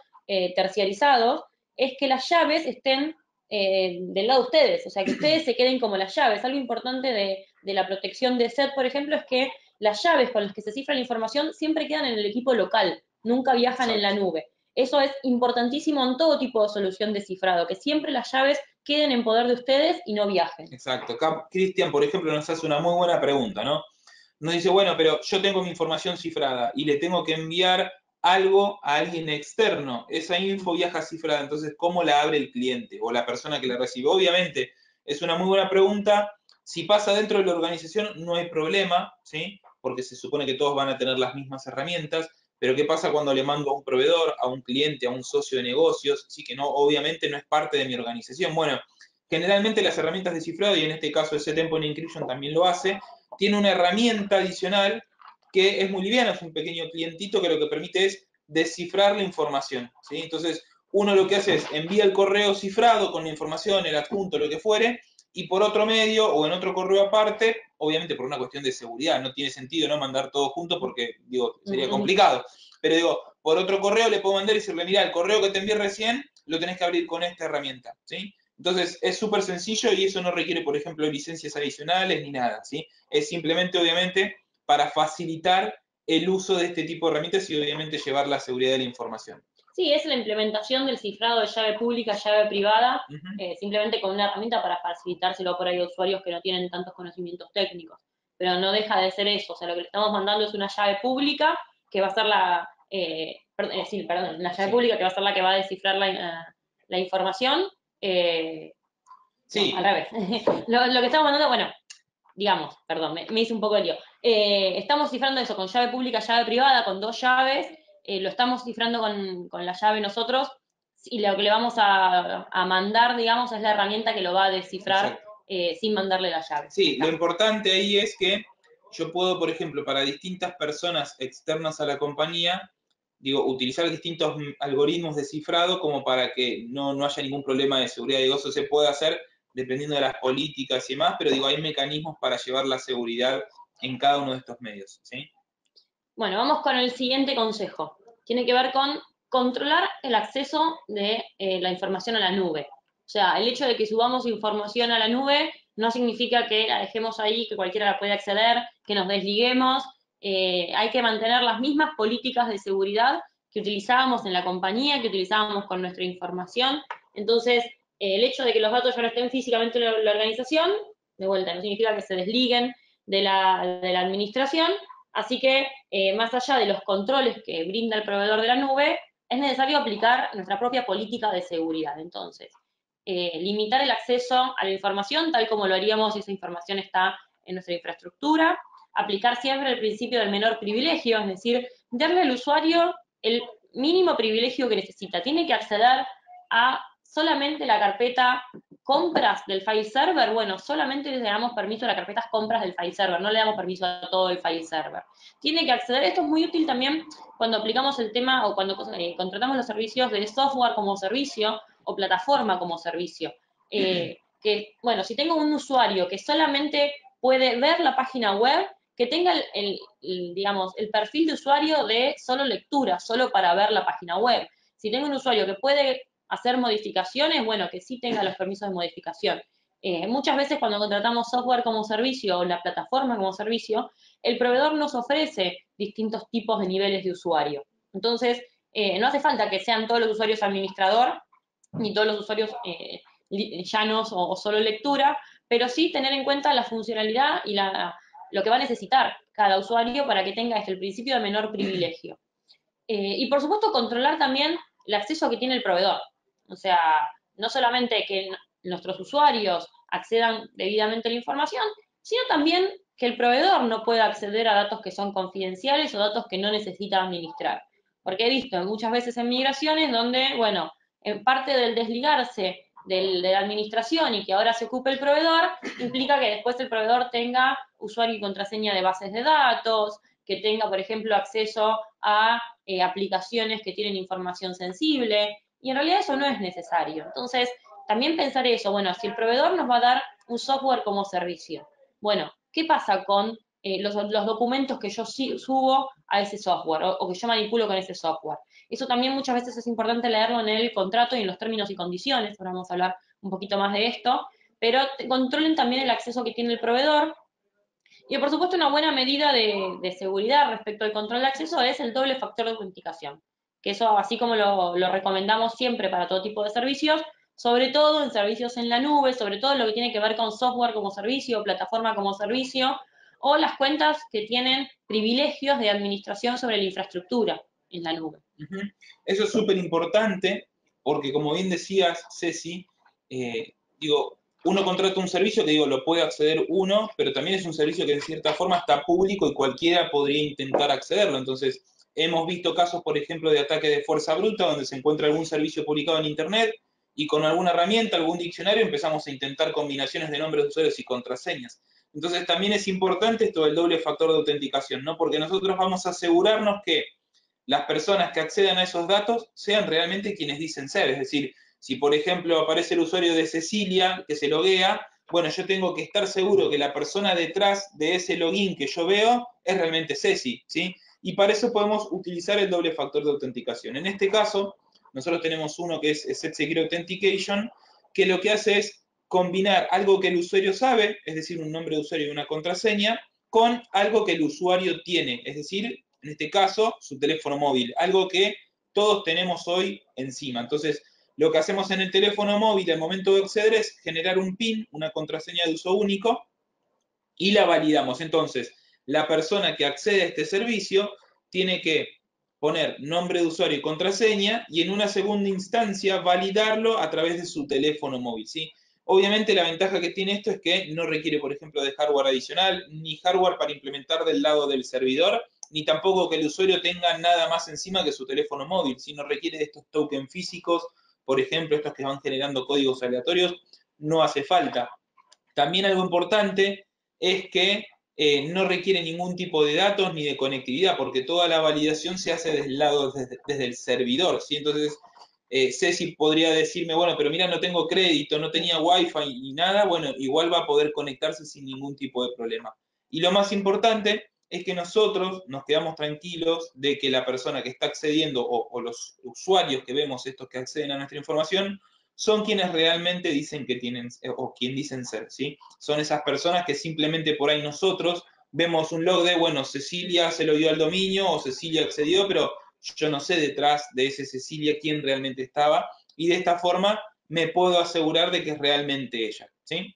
terciarizados es que las llaves estén del lado de ustedes, o sea, que ustedes se queden como las llaves. Algo importante de la protección de SET, por ejemplo, es que las llaves con las que se cifra la información siempre quedan en el equipo local, nunca viajan en la Exacto. nube. Eso es importantísimo en todo tipo de solución de cifrado, que siempre las llaves queden en poder de ustedes y no viajen. Exacto. Acá Cristian, por ejemplo, nos hace una muy buena pregunta, ¿no? Nos dice, bueno, pero yo tengo mi información cifrada y le tengo que enviar algo a alguien externo. Esa info viaja cifrada, entonces, ¿cómo la abre el cliente o la persona que la recibe? Obviamente, es una muy buena pregunta. Si pasa dentro de la organización, no hay problema, ¿sí? Porque se supone que todos van a tener las mismas herramientas, pero ¿qué pasa cuando le mando a un proveedor, a un cliente, a un socio de negocios? Sí, que no, obviamente no es parte de mi organización. Bueno, generalmente las herramientas de cifrado, y en este caso ese Endpoint Encryption también lo hace, tiene una herramienta adicional que es muy liviana, es un pequeño clientito que lo que permite es descifrar la información, ¿sí? Entonces, uno lo que hace es envía el correo cifrado con la información, el adjunto, lo que fuere, y por otro medio o en otro correo aparte, obviamente por una cuestión de seguridad, no tiene sentido no mandar todo junto porque, digo, sería complicado, pero digo, por otro correo le puedo mandar y decirle, mira, el correo que te envié recién lo tenés que abrir con esta herramienta, ¿sí? Entonces, es súper sencillo y eso no requiere, por ejemplo, licencias adicionales ni nada, ¿sí? Es simplemente, obviamente, para facilitar el uso de este tipo de herramientas y, obviamente, llevar la seguridad de la información. Sí, es la implementación del cifrado de llave pública, llave privada, Uh -huh. simplemente con una herramienta para facilitárselo por ahí a usuarios que no tienen tantos conocimientos técnicos. Pero no deja de ser eso, o sea, lo que le estamos mandando es una llave pública que va a ser la llave Sí. pública que va a ser la que va a descifrar la información. No, Sí. al revés. Lo que estamos mandando, bueno, digamos, perdón, me hice un poco de lío. Estamos cifrando eso con llave pública, llave privada, con dos llaves, lo estamos cifrando con la llave nosotros, y lo que le vamos a mandar, digamos, es la herramienta que lo va a descifrar sin mandarle la llave. Sí, lo importante ahí es que yo puedo, por ejemplo, para distintas personas externas a la compañía, digo, utilizar distintos algoritmos de cifrado como para que no haya ningún problema de seguridad. Digo, eso se puede hacer dependiendo de las políticas y demás, pero digo, hay mecanismos para llevar la seguridad en cada uno de estos medios, ¿sí? Bueno, vamos con el siguiente consejo. Tiene que ver con controlar el acceso de la información a la nube. O sea, el hecho de que subamos información a la nube no significa que la dejemos ahí, que cualquiera la pueda acceder, que nos desliguemos. hay que mantener las mismas políticas de seguridad que utilizábamos en la compañía, que utilizábamos con nuestra información. Entonces, el hecho de que los datos ya no estén físicamente en la organización, de vuelta, no significa que se desliguen de la administración, así que más allá de los controles que brinda el proveedor de la nube, es necesario aplicar nuestra propia política de seguridad. Entonces, limitar el acceso a la información tal como lo haríamos si esa información está en nuestra infraestructura, aplicar siempre el principio del menor privilegio, es decir, darle al usuario el mínimo privilegio que necesita. Tiene que acceder a solamente la carpeta compras del file server, bueno, solamente le damos permiso a las carpetas compras del file server, no le damos permiso a todo el file server. Tiene que acceder, esto es muy útil también cuando aplicamos el tema o cuando contratamos los servicios de software como servicio o plataforma como servicio. Que, bueno, si tengo un usuario que solamente puede ver la página web, que tenga digamos, el perfil de usuario de solo lectura, solo para ver la página web. Si tengo un usuario que puede hacer modificaciones, bueno, que sí tenga los permisos de modificación. Muchas veces cuando contratamos software como servicio o la plataforma como servicio, el proveedor nos ofrece distintos tipos de niveles de usuario. Entonces, no hace falta que sean todos los usuarios administrador, ni todos los usuarios llanos o solo lectura, pero sí tener en cuenta la funcionalidad y lo que va a necesitar cada usuario para que tenga el principio de menor privilegio. Y por supuesto controlar también el acceso que tiene el proveedor. O sea, no solamente que nuestros usuarios accedan debidamente a la información, sino también que el proveedor no pueda acceder a datos que son confidenciales o datos que no necesita administrar. Porque he visto muchas veces en migraciones donde, bueno, en parte del desligarse de la administración y que ahora se ocupe el proveedor, implica que después el proveedor tenga usuario y contraseña de bases de datos, que tenga, por ejemplo, acceso a aplicaciones que tienen información sensible, y en realidad eso no es necesario. Entonces, también pensar eso, bueno, si el proveedor nos va a dar un software como servicio, bueno, ¿qué pasa con los documentos que yo subo a ese software o que yo manipulo con ese software? Eso también muchas veces es importante leerlo en el contrato y en los términos y condiciones, ahora vamos a hablar un poquito más de esto, pero controlen también el acceso que tiene el proveedor. Y por supuesto una buena medida de seguridad respecto al control de acceso es el doble factor de autenticación, que eso así como lo recomendamos siempre para todo tipo de servicios, sobre todo en servicios en la nube, sobre todo lo que tiene que ver con software como servicio, plataforma como servicio, o las cuentas que tienen privilegios de administración sobre la infraestructura en la nube. Eso es súper importante porque, como bien decías, Ceci, digo, uno contrata un servicio que, digo, lo puede acceder uno, pero también es un servicio que de cierta forma está público y cualquiera podría intentar accederlo. Entonces, hemos visto casos, por ejemplo, de ataque de fuerza bruta, donde se encuentra algún servicio publicado en Internet y con alguna herramienta, algún diccionario, empezamos a intentar combinaciones de nombres de usuarios y contraseñas. Entonces, también es importante esto del doble factor de autenticación, ¿no? Porque nosotros vamos a asegurarnos que las personas que accedan a esos datos sean realmente quienes dicen ser. Es decir, si por ejemplo aparece el usuario de Cecilia que se loguea, bueno, yo tengo que estar seguro que la persona detrás de ese login que yo veo es realmente Ceci, ¿sí? Y para eso podemos utilizar el doble factor de autenticación. En este caso, nosotros tenemos uno que es Set Secure Authentication, que lo que hace es combinar algo que el usuario sabe, es decir, un nombre de usuario y una contraseña, con algo que el usuario tiene, es decir, en este caso, su teléfono móvil, algo que todos tenemos hoy encima. Entonces, lo que hacemos en el teléfono móvil al momento de acceder es generar un PIN, una contraseña de uso único, y la validamos. Entonces, la persona que accede a este servicio tiene que poner nombre de usuario y contraseña y en una segunda instancia validarlo a través de su teléfono móvil, ¿sí? Obviamente la ventaja que tiene esto es que no requiere, por ejemplo, de hardware adicional, ni hardware para implementar del lado del servidor, ni tampoco que el usuario tenga nada más encima que su teléfono móvil, sino requiere de estos tokens físicos, por ejemplo, estos que van generando códigos aleatorios, no hace falta. También algo importante es que no requiere ningún tipo de datos ni de conectividad, porque toda la validación se hace desde el lado, desde el servidor, ¿sí? Entonces, Ceci podría decirme, bueno, pero mira, no tengo crédito, no tenía wifi y nada, bueno, igual va a poder conectarse sin ningún tipo de problema. Y lo más importante es que nosotros nos quedamos tranquilos de que la persona que está accediendo o los usuarios que vemos, estos que acceden a nuestra información, son quienes realmente dicen que tienen, o quien dicen ser, ¿sí? Son esas personas que simplemente por ahí nosotros vemos un log de, bueno, Cecilia se lo dio al dominio o Cecilia accedió, pero yo no sé detrás de ese Cecilia quién realmente estaba, y de esta forma me puedo asegurar de que es realmente ella, ¿sí?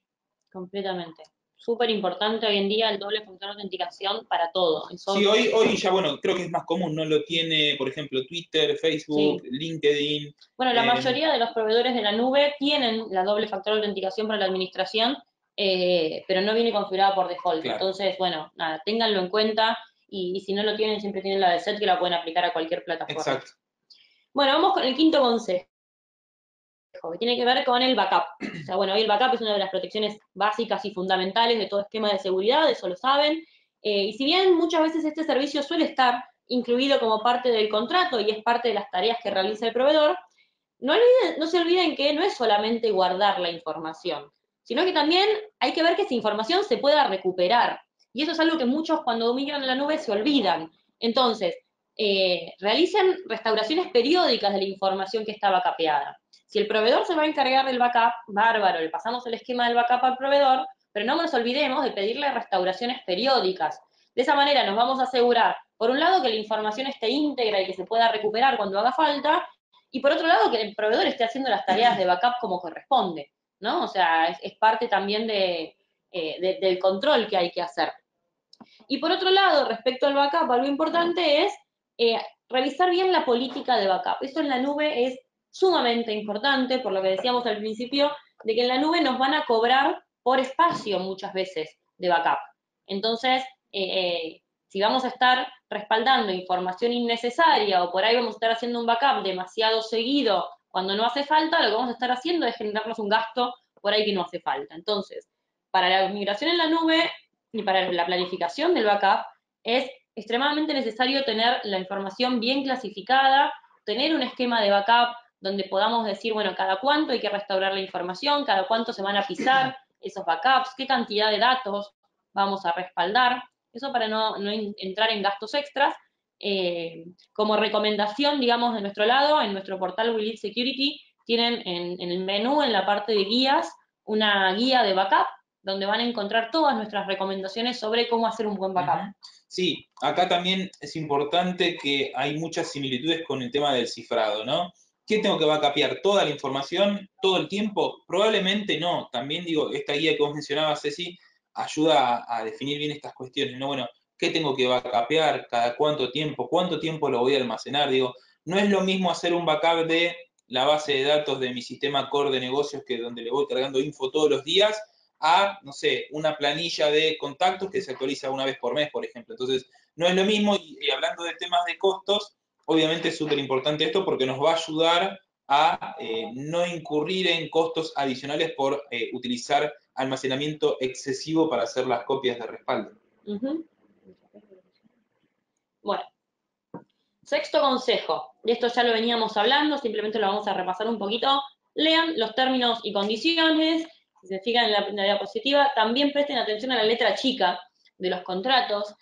Completamente. Súper importante hoy en día el doble factor de autenticación para todo. Sí, Eso, hoy ya, bueno, creo que es más común, ¿no? Lo tiene, por ejemplo, Twitter, Facebook, sí. LinkedIn. Bueno, la eh, mayoría de los proveedores de la nube tienen la doble factor de autenticación para la administración, pero no viene configurada por default. claro, Entonces, bueno, nada, ténganlo en cuenta y si no lo tienen, siempre tienen la de set que la pueden aplicar a cualquier plataforma. exacto. Bueno, vamos con el quinto consejo, que tiene que ver con el backup. O sea, bueno, hoy el backup es una de las protecciones básicas y fundamentales de todo esquema de seguridad, eso lo saben. Y si bien muchas veces este servicio suele estar incluido como parte del contrato y es parte de las tareas que realiza el proveedor, no se olviden que no es solamente guardar la información, sino que también hay que ver que esa información se pueda recuperar. Y eso es algo que muchos cuando migran a la nube se olvidan. Entonces, realicen restauraciones periódicas de la información que estaba capeada. Si el proveedor se va a encargar del backup, bárbaro, le pasamos el esquema del backup al proveedor, pero no nos olvidemos de pedirle restauraciones periódicas. De esa manera nos vamos a asegurar, por un lado, que la información esté íntegra y que se pueda recuperar cuando haga falta, y por otro lado, que el proveedor esté haciendo las tareas de backup como corresponde, ¿no? O sea, es parte también del control que hay que hacer. Y por otro lado, respecto al backup, algo importante es eh, revisar bien la política de backup. Eso en la nube es sumamente importante, por lo que decíamos al principio, de que en la nube nos van a cobrar por espacio muchas veces de backup. Entonces, si vamos a estar respaldando información innecesaria o por ahí vamos a estar haciendo un backup demasiado seguido cuando no hace falta, lo que vamos a estar haciendo es generarnos un gasto por ahí que no hace falta. Entonces, para la migración en la nube y para la planificación del backup es extremadamente necesario tener la información bien clasificada, tener un esquema de backup donde podamos decir, bueno, cada cuánto hay que restaurar la información, cada cuánto se van a pisar esos backups, qué cantidad de datos vamos a respaldar, eso para no entrar en gastos extras. Como recomendación, digamos, de nuestro lado, en nuestro portal We Lead Security, tienen en el menú, en la parte de guías, una guía de backup, donde van a encontrar todas nuestras recomendaciones sobre cómo hacer un buen backup. Sí, acá también es importante que hay muchas similitudes con el tema del cifrado, ¿no? ¿Qué tengo que backupear? ¿Toda la información todo el tiempo? Probablemente no. También digo, esta guía que vos mencionabas, Ceci, ayuda a definir bien estas cuestiones, ¿no? Bueno, ¿qué tengo que backupear? ¿Cada cuánto tiempo? ¿Cuánto tiempo lo voy a almacenar? Digo, no es lo mismo hacer un backup de la base de datos de mi sistema core de negocios, que donde le voy cargando info todos los días, a, no sé, una planilla de contactos que se actualiza una vez por mes, por ejemplo. Entonces, no es lo mismo, y hablando de temas de costos, obviamente es súper importante esto porque nos va a ayudar a no incurrir en costos adicionales por utilizar almacenamiento excesivo para hacer las copias de respaldo. Bueno, sexto consejo, de esto ya lo veníamos hablando, simplemente lo vamos a repasar un poquito. Lean los términos y condiciones, si se fijan en la diapositiva, también presten atención a la letra chica de los contratos,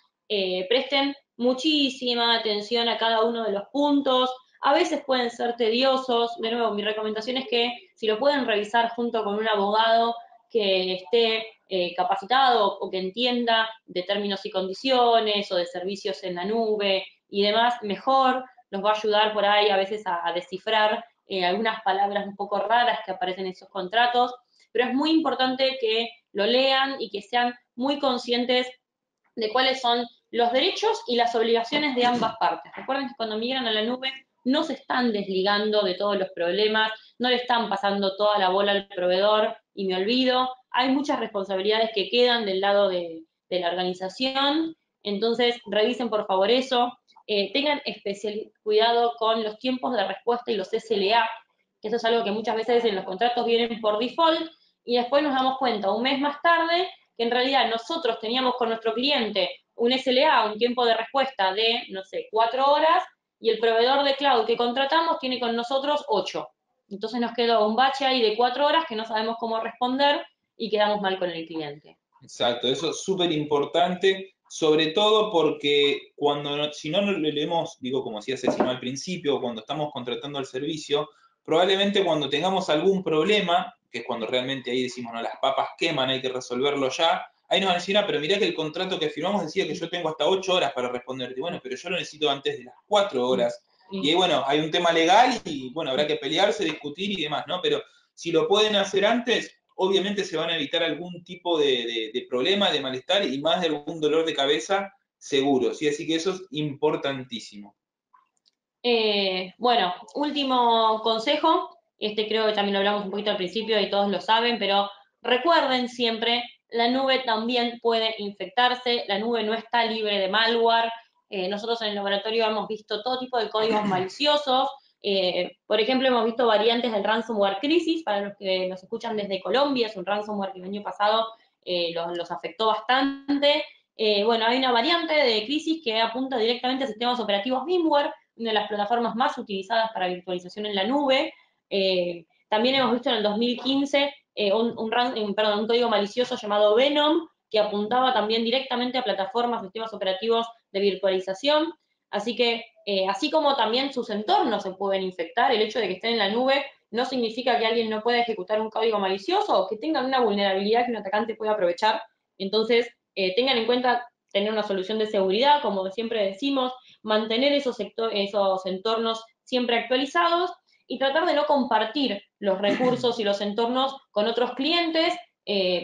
presten muchísima atención a cada uno de los puntos, a veces pueden ser tediosos, de nuevo, mi recomendación es que si lo pueden revisar junto con un abogado que esté capacitado o que entienda de términos y condiciones o de servicios en la nube y demás, mejor, nos va a ayudar por ahí a veces a descifrar algunas palabras un poco raras que aparecen en esos contratos, pero es muy importante que lo lean y que sean muy conscientes de cuáles son los derechos y las obligaciones de ambas partes. Recuerden que cuando migran a la nube no se están desligando de todos los problemas, no le están pasando toda la bola al proveedor y me olvido. Hay muchas responsabilidades que quedan del lado de la organización, entonces revisen por favor eso. Tengan especial cuidado con los tiempos de respuesta y los SLA, que eso es algo que muchas veces en los contratos vienen por default y después nos damos cuenta un mes más tarde que en realidad nosotros teníamos con nuestro cliente un SLA, un tiempo de respuesta de, no sé, 4 horas, y el proveedor de cloud que contratamos tiene con nosotros 8. Entonces nos quedó un bache ahí de 4 horas que no sabemos cómo responder y quedamos mal con el cliente. Exacto, eso es súper importante, sobre todo porque cuando, si no lo leemos, digo como decía Cecino al principio, cuando estamos contratando el servicio, probablemente cuando tengamos algún problema, que es cuando realmente ahí decimos, no, las papas queman, hay que resolverlo ya, ahí nos van a decir, pero mirá que el contrato que firmamos decía que yo tengo hasta 8 horas para responderte. Bueno, pero yo lo necesito antes de las 4 horas. Y ahí, bueno, hay un tema legal y, bueno, habrá que pelearse, discutir y demás, ¿no? Pero si lo pueden hacer antes, obviamente se van a evitar algún tipo de problema, de malestar y más de algún dolor de cabeza seguro, ¿sí? Así que eso es importantísimo. Bueno, último consejo, este creo que también lo hablamos un poquito al principio y todos lo saben, pero recuerden siempre, la nube también puede infectarse, la nube no está libre de malware, nosotros en el laboratorio hemos visto todo tipo de códigos maliciosos, por ejemplo, hemos visto variantes del ransomware Crisis, para los que nos escuchan desde Colombia, es un ransomware que el año pasado los afectó bastante. Bueno, hay una variante de Crisis que apunta directamente a sistemas operativos VMware, una de las plataformas más utilizadas para virtualización en la nube. También hemos visto en el 2015 un código malicioso llamado Venom, que apuntaba también directamente a plataformas, sistemas operativos de virtualización. Así que, así como también sus entornos se pueden infectar, el hecho de que estén en la nube no significa que alguien no pueda ejecutar un código malicioso o que tengan una vulnerabilidad que un atacante pueda aprovechar. Entonces, tengan en cuenta tener una solución de seguridad, como siempre decimos, mantener esos entornos siempre actualizados y tratar de no compartir los recursos y los entornos con otros clientes,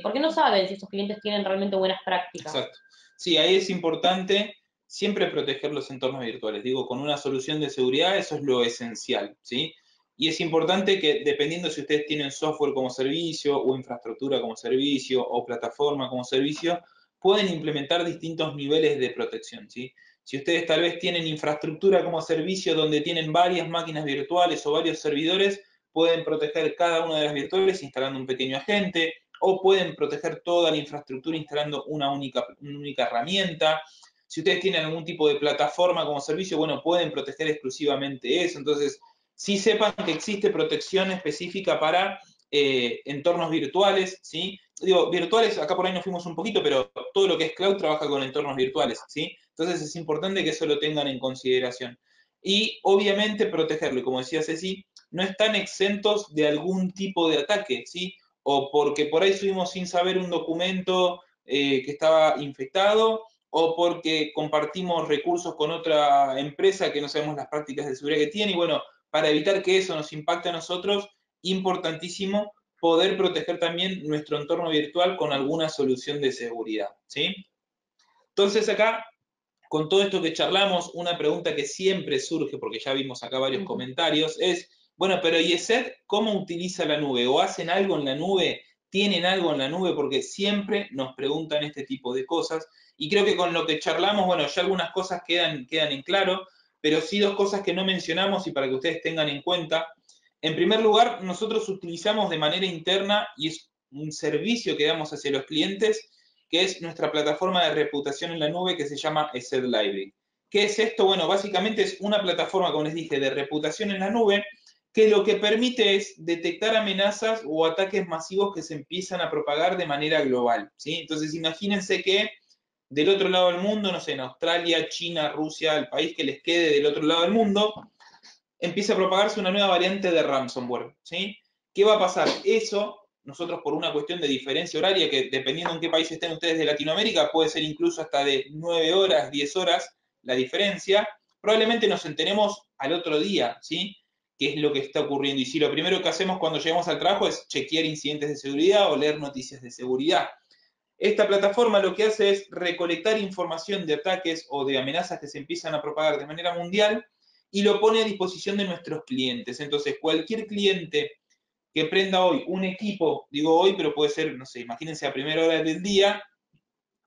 porque no saben si esos clientes tienen realmente buenas prácticas. Exacto. Sí, ahí es importante siempre proteger los entornos virtuales. Digo, con una solución de seguridad eso es lo esencial, ¿sí? Y es importante que dependiendo si ustedes tienen software como servicio o infraestructura como servicio o plataforma como servicio, pueden implementar distintos niveles de protección, ¿sí? Si ustedes tal vez tienen infraestructura como servicio donde tienen varias máquinas virtuales o varios servidores, pueden proteger cada una de las virtuales instalando un pequeño agente, o pueden proteger toda la infraestructura instalando una única herramienta. Si ustedes tienen algún tipo de plataforma como servicio, bueno, pueden proteger exclusivamente eso. Entonces, sí sepan que existe protección específica para entornos virtuales, ¿sí? Digo, virtuales, acá por ahí nos fuimos un poquito, pero todo lo que es cloud trabaja con entornos virtuales, ¿sí? Entonces es importante que eso lo tengan en consideración. Y obviamente protegerlo, y como decía Ceci, no están exentos de algún tipo de ataque, ¿sí? O porque por ahí subimos sin saber un documento que estaba infectado, o porque compartimos recursos con otra empresa que no sabemos las prácticas de seguridad que tiene, y bueno, para evitar que eso nos impacte a nosotros, importantísimo poder proteger también nuestro entorno virtual con alguna solución de seguridad, ¿sí? Entonces acá, con todo esto que charlamos, una pregunta que siempre surge, porque ya vimos acá varios comentarios, es, bueno, pero ESET, ¿cómo utiliza la nube? ¿O hacen algo en la nube? ¿Tienen algo en la nube? Porque siempre nos preguntan este tipo de cosas. Y creo que con lo que charlamos, bueno, ya algunas cosas quedan en claro, pero sí dos cosas que no mencionamos y para que ustedes tengan en cuenta. En primer lugar, nosotros utilizamos de manera interna, y es un servicio que damos hacia los clientes, que es nuestra plataforma de reputación en la nube que se llama ESET Library. ¿Qué es esto? Bueno, básicamente es una plataforma, como les dije, de reputación en la nube, que lo que permite es detectar amenazas o ataques masivos que se empiezan a propagar de manera global, ¿sí? Entonces, imagínense que del otro lado del mundo, no sé, en Australia, China, Rusia, el país que les quede del otro lado del mundo, empieza a propagarse una nueva variante de ransomware, ¿sí? ¿Qué va a pasar? Eso, nosotros por una cuestión de diferencia horaria, que dependiendo en qué país estén ustedes de Latinoamérica, puede ser incluso hasta de 9 horas, 10 horas la diferencia, probablemente nos enteremos al otro día, ¿sí? ¿Qué es lo que está ocurriendo? Y si lo primero que hacemos cuando llegamos al trabajo es chequear incidentes de seguridad o leer noticias de seguridad. Esta plataforma lo que hace es recolectar información de ataques o de amenazas que se empiezan a propagar de manera mundial y lo pone a disposición de nuestros clientes. Entonces, cualquier cliente que prenda hoy un equipo, digo hoy, pero puede ser, no sé, imagínense a primera hora del día,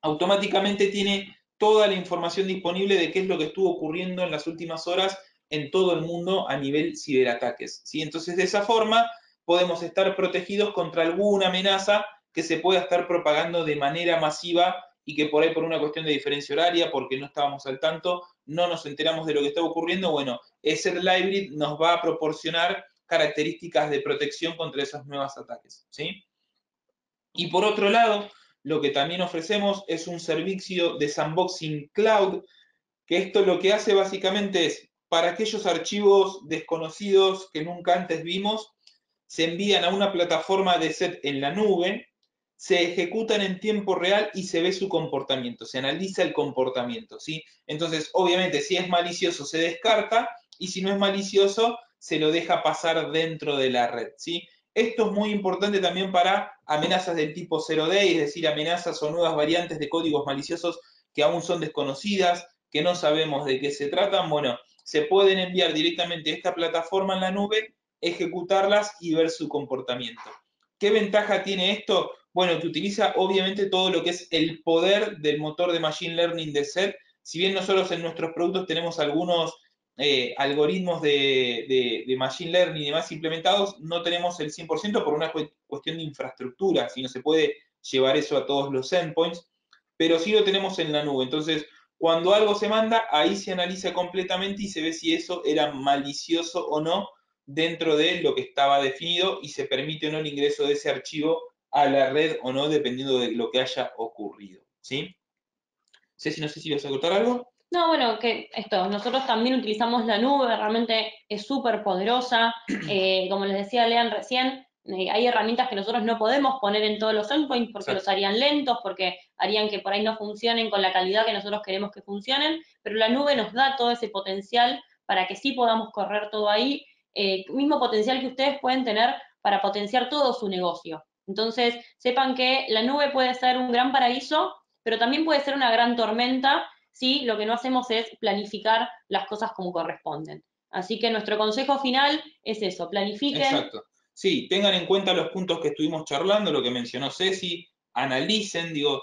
automáticamente tiene toda la información disponible de qué es lo que estuvo ocurriendo en las últimas horas en todo el mundo a nivel ciberataques, ¿sí? Entonces, de esa forma, podemos estar protegidos contra alguna amenaza que se pueda estar propagando de manera masiva y que por ahí por una cuestión de diferencia horaria, porque no estábamos al tanto, no nos enteramos de lo que está ocurriendo. Bueno, ese Library nos va a proporcionar características de protección contra esos nuevos ataques, ¿sí? Y por otro lado, lo que también ofrecemos es un servicio de sandboxing cloud, que esto lo que hace básicamente es, para aquellos archivos desconocidos que nunca antes vimos, se envían a una plataforma de set en la nube, se ejecutan en tiempo real y se ve su comportamiento, se analiza el comportamiento, ¿sí? Entonces, obviamente, si es malicioso se descarta y si no es malicioso se lo deja pasar dentro de la red, ¿sí? Esto es muy importante también para amenazas del tipo 0D, es decir, amenazas o nuevas variantes de códigos maliciosos que aún son desconocidas, que no sabemos de qué se tratan. Bueno, se pueden enviar directamente a esta plataforma en la nube, ejecutarlas y ver su comportamiento. ¿Qué ventaja tiene esto? Bueno, que utiliza obviamente todo lo que es el poder del motor de Machine Learning de SET. Si bien nosotros en nuestros productos tenemos algunos algoritmos de Machine Learning y demás implementados, no tenemos el 100% por una cuestión de infraestructura, si no se puede llevar eso a todos los endpoints, pero sí lo tenemos en la nube. Entonces, cuando algo se manda, ahí se analiza completamente y se ve si eso era malicioso o no dentro de lo que estaba definido y se permite o no el ingreso de ese archivo a la red o no, dependiendo de lo que haya ocurrido. ¿Sí? Ceci, no sé si vas a contar algo. No, bueno, que esto, nosotros también utilizamos la nube, realmente es súper poderosa. Como les decía Lean recién, hay herramientas que nosotros no podemos poner en todos los endpoints porque Exacto. los harían lentos, porque harían que por ahí no funcionen con la calidad que nosotros queremos que funcionen, pero la nube nos da todo ese potencial para que sí podamos correr todo ahí, mismo potencial que ustedes pueden tener para potenciar todo su negocio. Entonces, sepan que la nube puede ser un gran paraíso, pero también puede ser una gran tormenta si lo que no hacemos es planificar las cosas como corresponden. Así que nuestro consejo final es eso, planifiquen. Exacto. Sí, tengan en cuenta los puntos que estuvimos charlando, lo que mencionó Ceci, analicen, digo,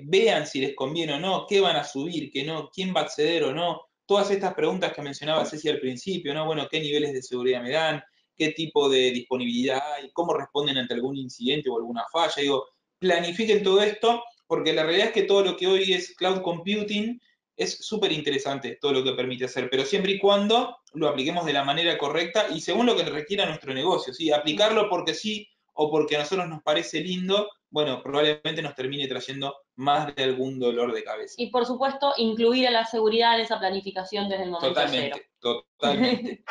vean si les conviene o no, qué van a subir, qué no, quién va a acceder o no. Todas estas preguntas que mencionaba Ceci al principio, ¿no? Bueno, qué niveles de seguridad me dan, qué tipo de disponibilidad hay, cómo responden ante algún incidente o alguna falla. Digo, planifiquen todo esto, porque la realidad es que todo lo que hoy es cloud computing es súper interesante todo lo que permite hacer, pero siempre y cuando lo apliquemos de la manera correcta y según lo que requiera nuestro negocio, ¿sí? Aplicarlo porque sí o porque a nosotros nos parece lindo, bueno, probablemente nos termine trayendo más de algún dolor de cabeza. Y por supuesto, incluir a la seguridad en esa planificación desde el momento cero. Totalmente, totalmente.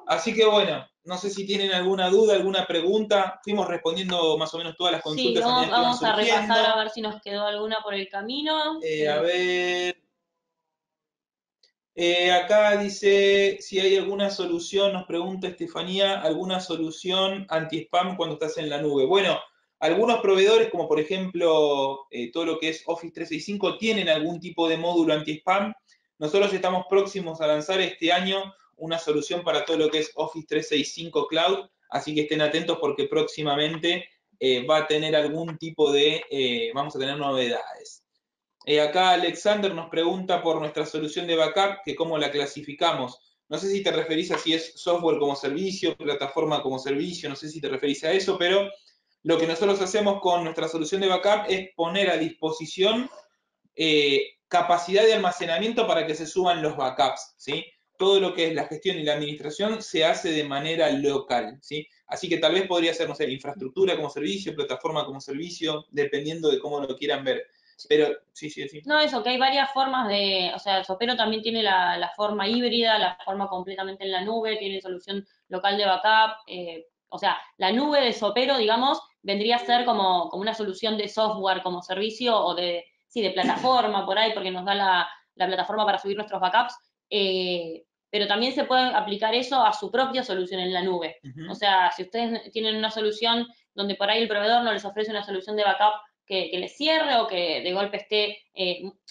Así que bueno, no sé si tienen alguna duda, alguna pregunta. Fuimos respondiendo más o menos todas las Sí, consultas a medida que iban vamos a repasar a surgiendo. ver si nos quedó alguna por el camino. A ver, acá dice si hay alguna solución, nos pregunta Estefanía, alguna solución anti-spam cuando estás en la nube. Bueno, algunos proveedores, como por ejemplo todo lo que es Office 365, tienen algún tipo de módulo anti-spam. Nosotros estamos próximos a lanzar este año una solución para todo lo que es Office 365 Cloud, así que estén atentos porque próximamente va a tener algún tipo de, vamos a tener novedades. Acá Alexander nos pregunta por nuestra solución de backup, que cómo la clasificamos. No sé si te referís a si es software como servicio, plataforma como servicio, no sé si te referís a eso, pero lo que nosotros hacemos con nuestra solución de backup es poner a disposición capacidad de almacenamiento para que se suban los backups, ¿sí? Todo lo que es la gestión y la administración se hace de manera local, ¿sí? Así que tal vez podría ser, no sé, infraestructura como servicio, plataforma como servicio, dependiendo de cómo lo quieran ver. Pero, sí, sí, sí. No, eso, que hay varias formas de, o sea, el Sopero también tiene la forma híbrida, la forma completamente en la nube, tiene solución local de backup, o sea, la nube de Sopero, digamos, vendría a ser como una solución de software como servicio o de, sí, de plataforma por ahí, porque nos da la plataforma para subir nuestros backups, pero también se puede aplicar eso a su propia solución en la nube. O sea, si ustedes tienen una solución donde por ahí el proveedor no les ofrece una solución de backup que les cierre o que de golpe esté,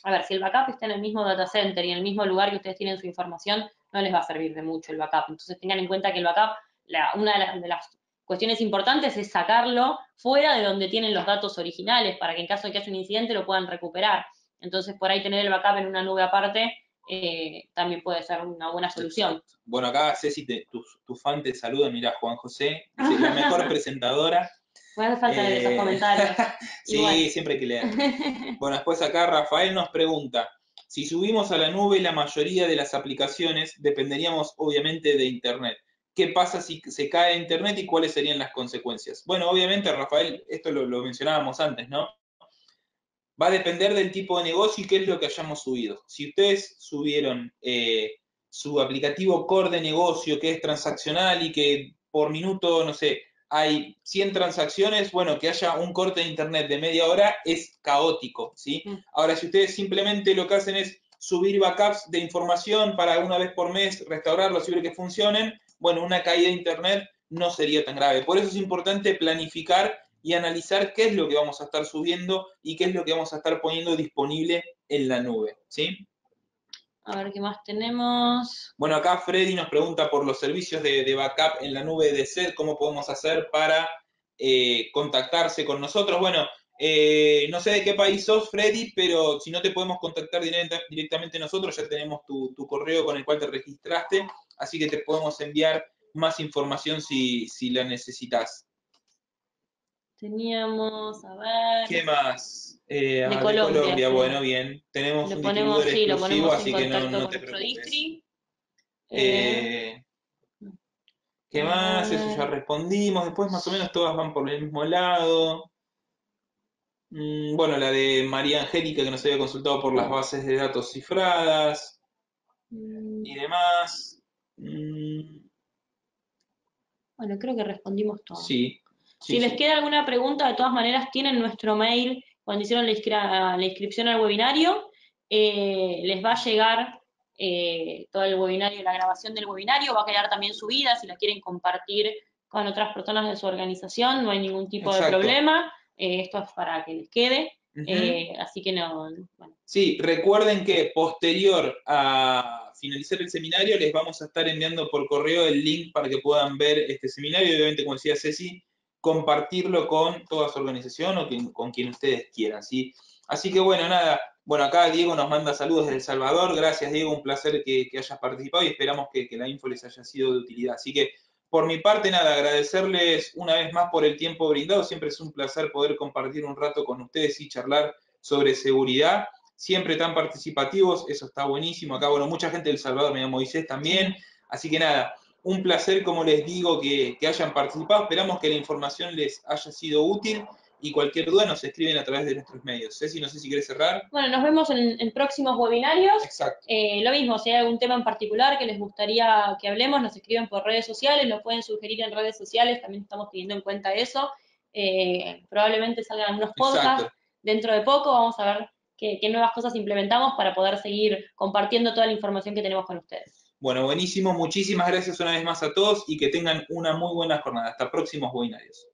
a ver, si el backup está en el mismo data center y en el mismo lugar que ustedes tienen su información, no les va a servir de mucho el backup. Entonces tengan en cuenta que el backup, una de las cuestiones importantes es sacarlo fuera de donde tienen los datos originales para que en caso de que haya un incidente lo puedan recuperar. Entonces por ahí tener el backup en una nube aparte también puede ser una buena solución. Exacto. Bueno, acá Ceci, tu fan te saluda, mira, Juan José, dice, la mejor presentadora. No hace falta leer esos comentarios. Igual. Sí, siempre hay que leer. Bueno, después acá Rafael nos pregunta, si subimos a la nube la mayoría de las aplicaciones, dependeríamos obviamente de Internet. ¿Qué pasa si se cae Internet y cuáles serían las consecuencias? Bueno, obviamente, Rafael, esto lo mencionábamos antes, ¿no? Va a depender del tipo de negocio y qué es lo que hayamos subido. Si ustedes subieron su aplicativo core de negocio, que es transaccional y que por minuto, no sé, hay 100 transacciones, bueno, que haya un corte de internet de media hora es caótico, ¿sí? Ahora, si ustedes simplemente lo que hacen es subir backups de información para una vez por mes restaurarlos y ver que funcionen, bueno, una caída de internet no sería tan grave. Por eso es importante planificar y analizar qué es lo que vamos a estar subiendo y qué es lo que vamos a estar poniendo disponible en la nube, ¿sí? A ver qué más tenemos. Bueno, acá Freddy nos pregunta por los servicios de backup en la nube de SED, cómo podemos hacer para contactarse con nosotros. Bueno, no sé de qué país sos, Freddy, pero si no te podemos contactar directamente nosotros, ya tenemos tu correo con el cual te registraste, así que te podemos enviar más información si la necesitas. Teníamos, a ver, ¿Qué más? de De Colombia, Colombia, sí. bueno, bien. Tenemos Lo un ponemos, distribuidor sí, lo exclusivo, ponemos en así que no, contacto no con te nuestro preocupes. distri. Eh, ¿Qué A más? Eso ya ver, respondimos. Después más o menos todas van por el mismo lado. Bueno, la de María Angélica que nos había consultado por las bases de datos cifradas y mm, demás. Mm, bueno, creo que respondimos todo. sí, Si sí, les sí. queda alguna pregunta, de todas maneras, tienen nuestro mail cuando hicieron la inscripción al webinario. Les va a llegar todo el webinario, la grabación del webinario, va a quedar también subida si la quieren compartir con otras personas de su organización, no hay ningún tipo de Exacto. problema. Esto es para que les quede. Ujú. Así que no, bueno. Sí, recuerden que posterior a finalizar el seminario les vamos a estar enviando por correo el link para que puedan ver este seminario y obviamente, como decía Ceci, compartirlo con toda su organización o con quien ustedes quieran, ¿sí? Así que bueno, nada, bueno, acá Diego nos manda saludos desde El Salvador, gracias Diego, un placer que hayas participado y esperamos que la info les haya sido de utilidad. Así que por mi parte, nada, agradecerles una vez más por el tiempo brindado, siempre es un placer poder compartir un rato con ustedes y charlar sobre seguridad siempre tan participativos, eso está buenísimo. Acá, bueno, mucha gente del Salvador, me llamo Moisés también. Sí. Así que nada, un placer, como les digo, que hayan participado. Esperamos que la información les haya sido útil y cualquier duda nos escriben a través de nuestros medios. Ceci, no sé si querés cerrar. Bueno, nos vemos en próximos webinarios. Exacto. Lo mismo, si hay algún tema en particular que les gustaría que hablemos, nos escriben por redes sociales, nos pueden sugerir en redes sociales, también estamos teniendo en cuenta eso. Probablemente salgan algunos podcasts Exacto. dentro de poco, vamos a ver qué nuevas cosas implementamos para poder seguir compartiendo toda la información que tenemos con ustedes. Bueno, buenísimo. Muchísimas gracias una vez más a todos y que tengan una muy buena jornada. Hasta próximos webinarios.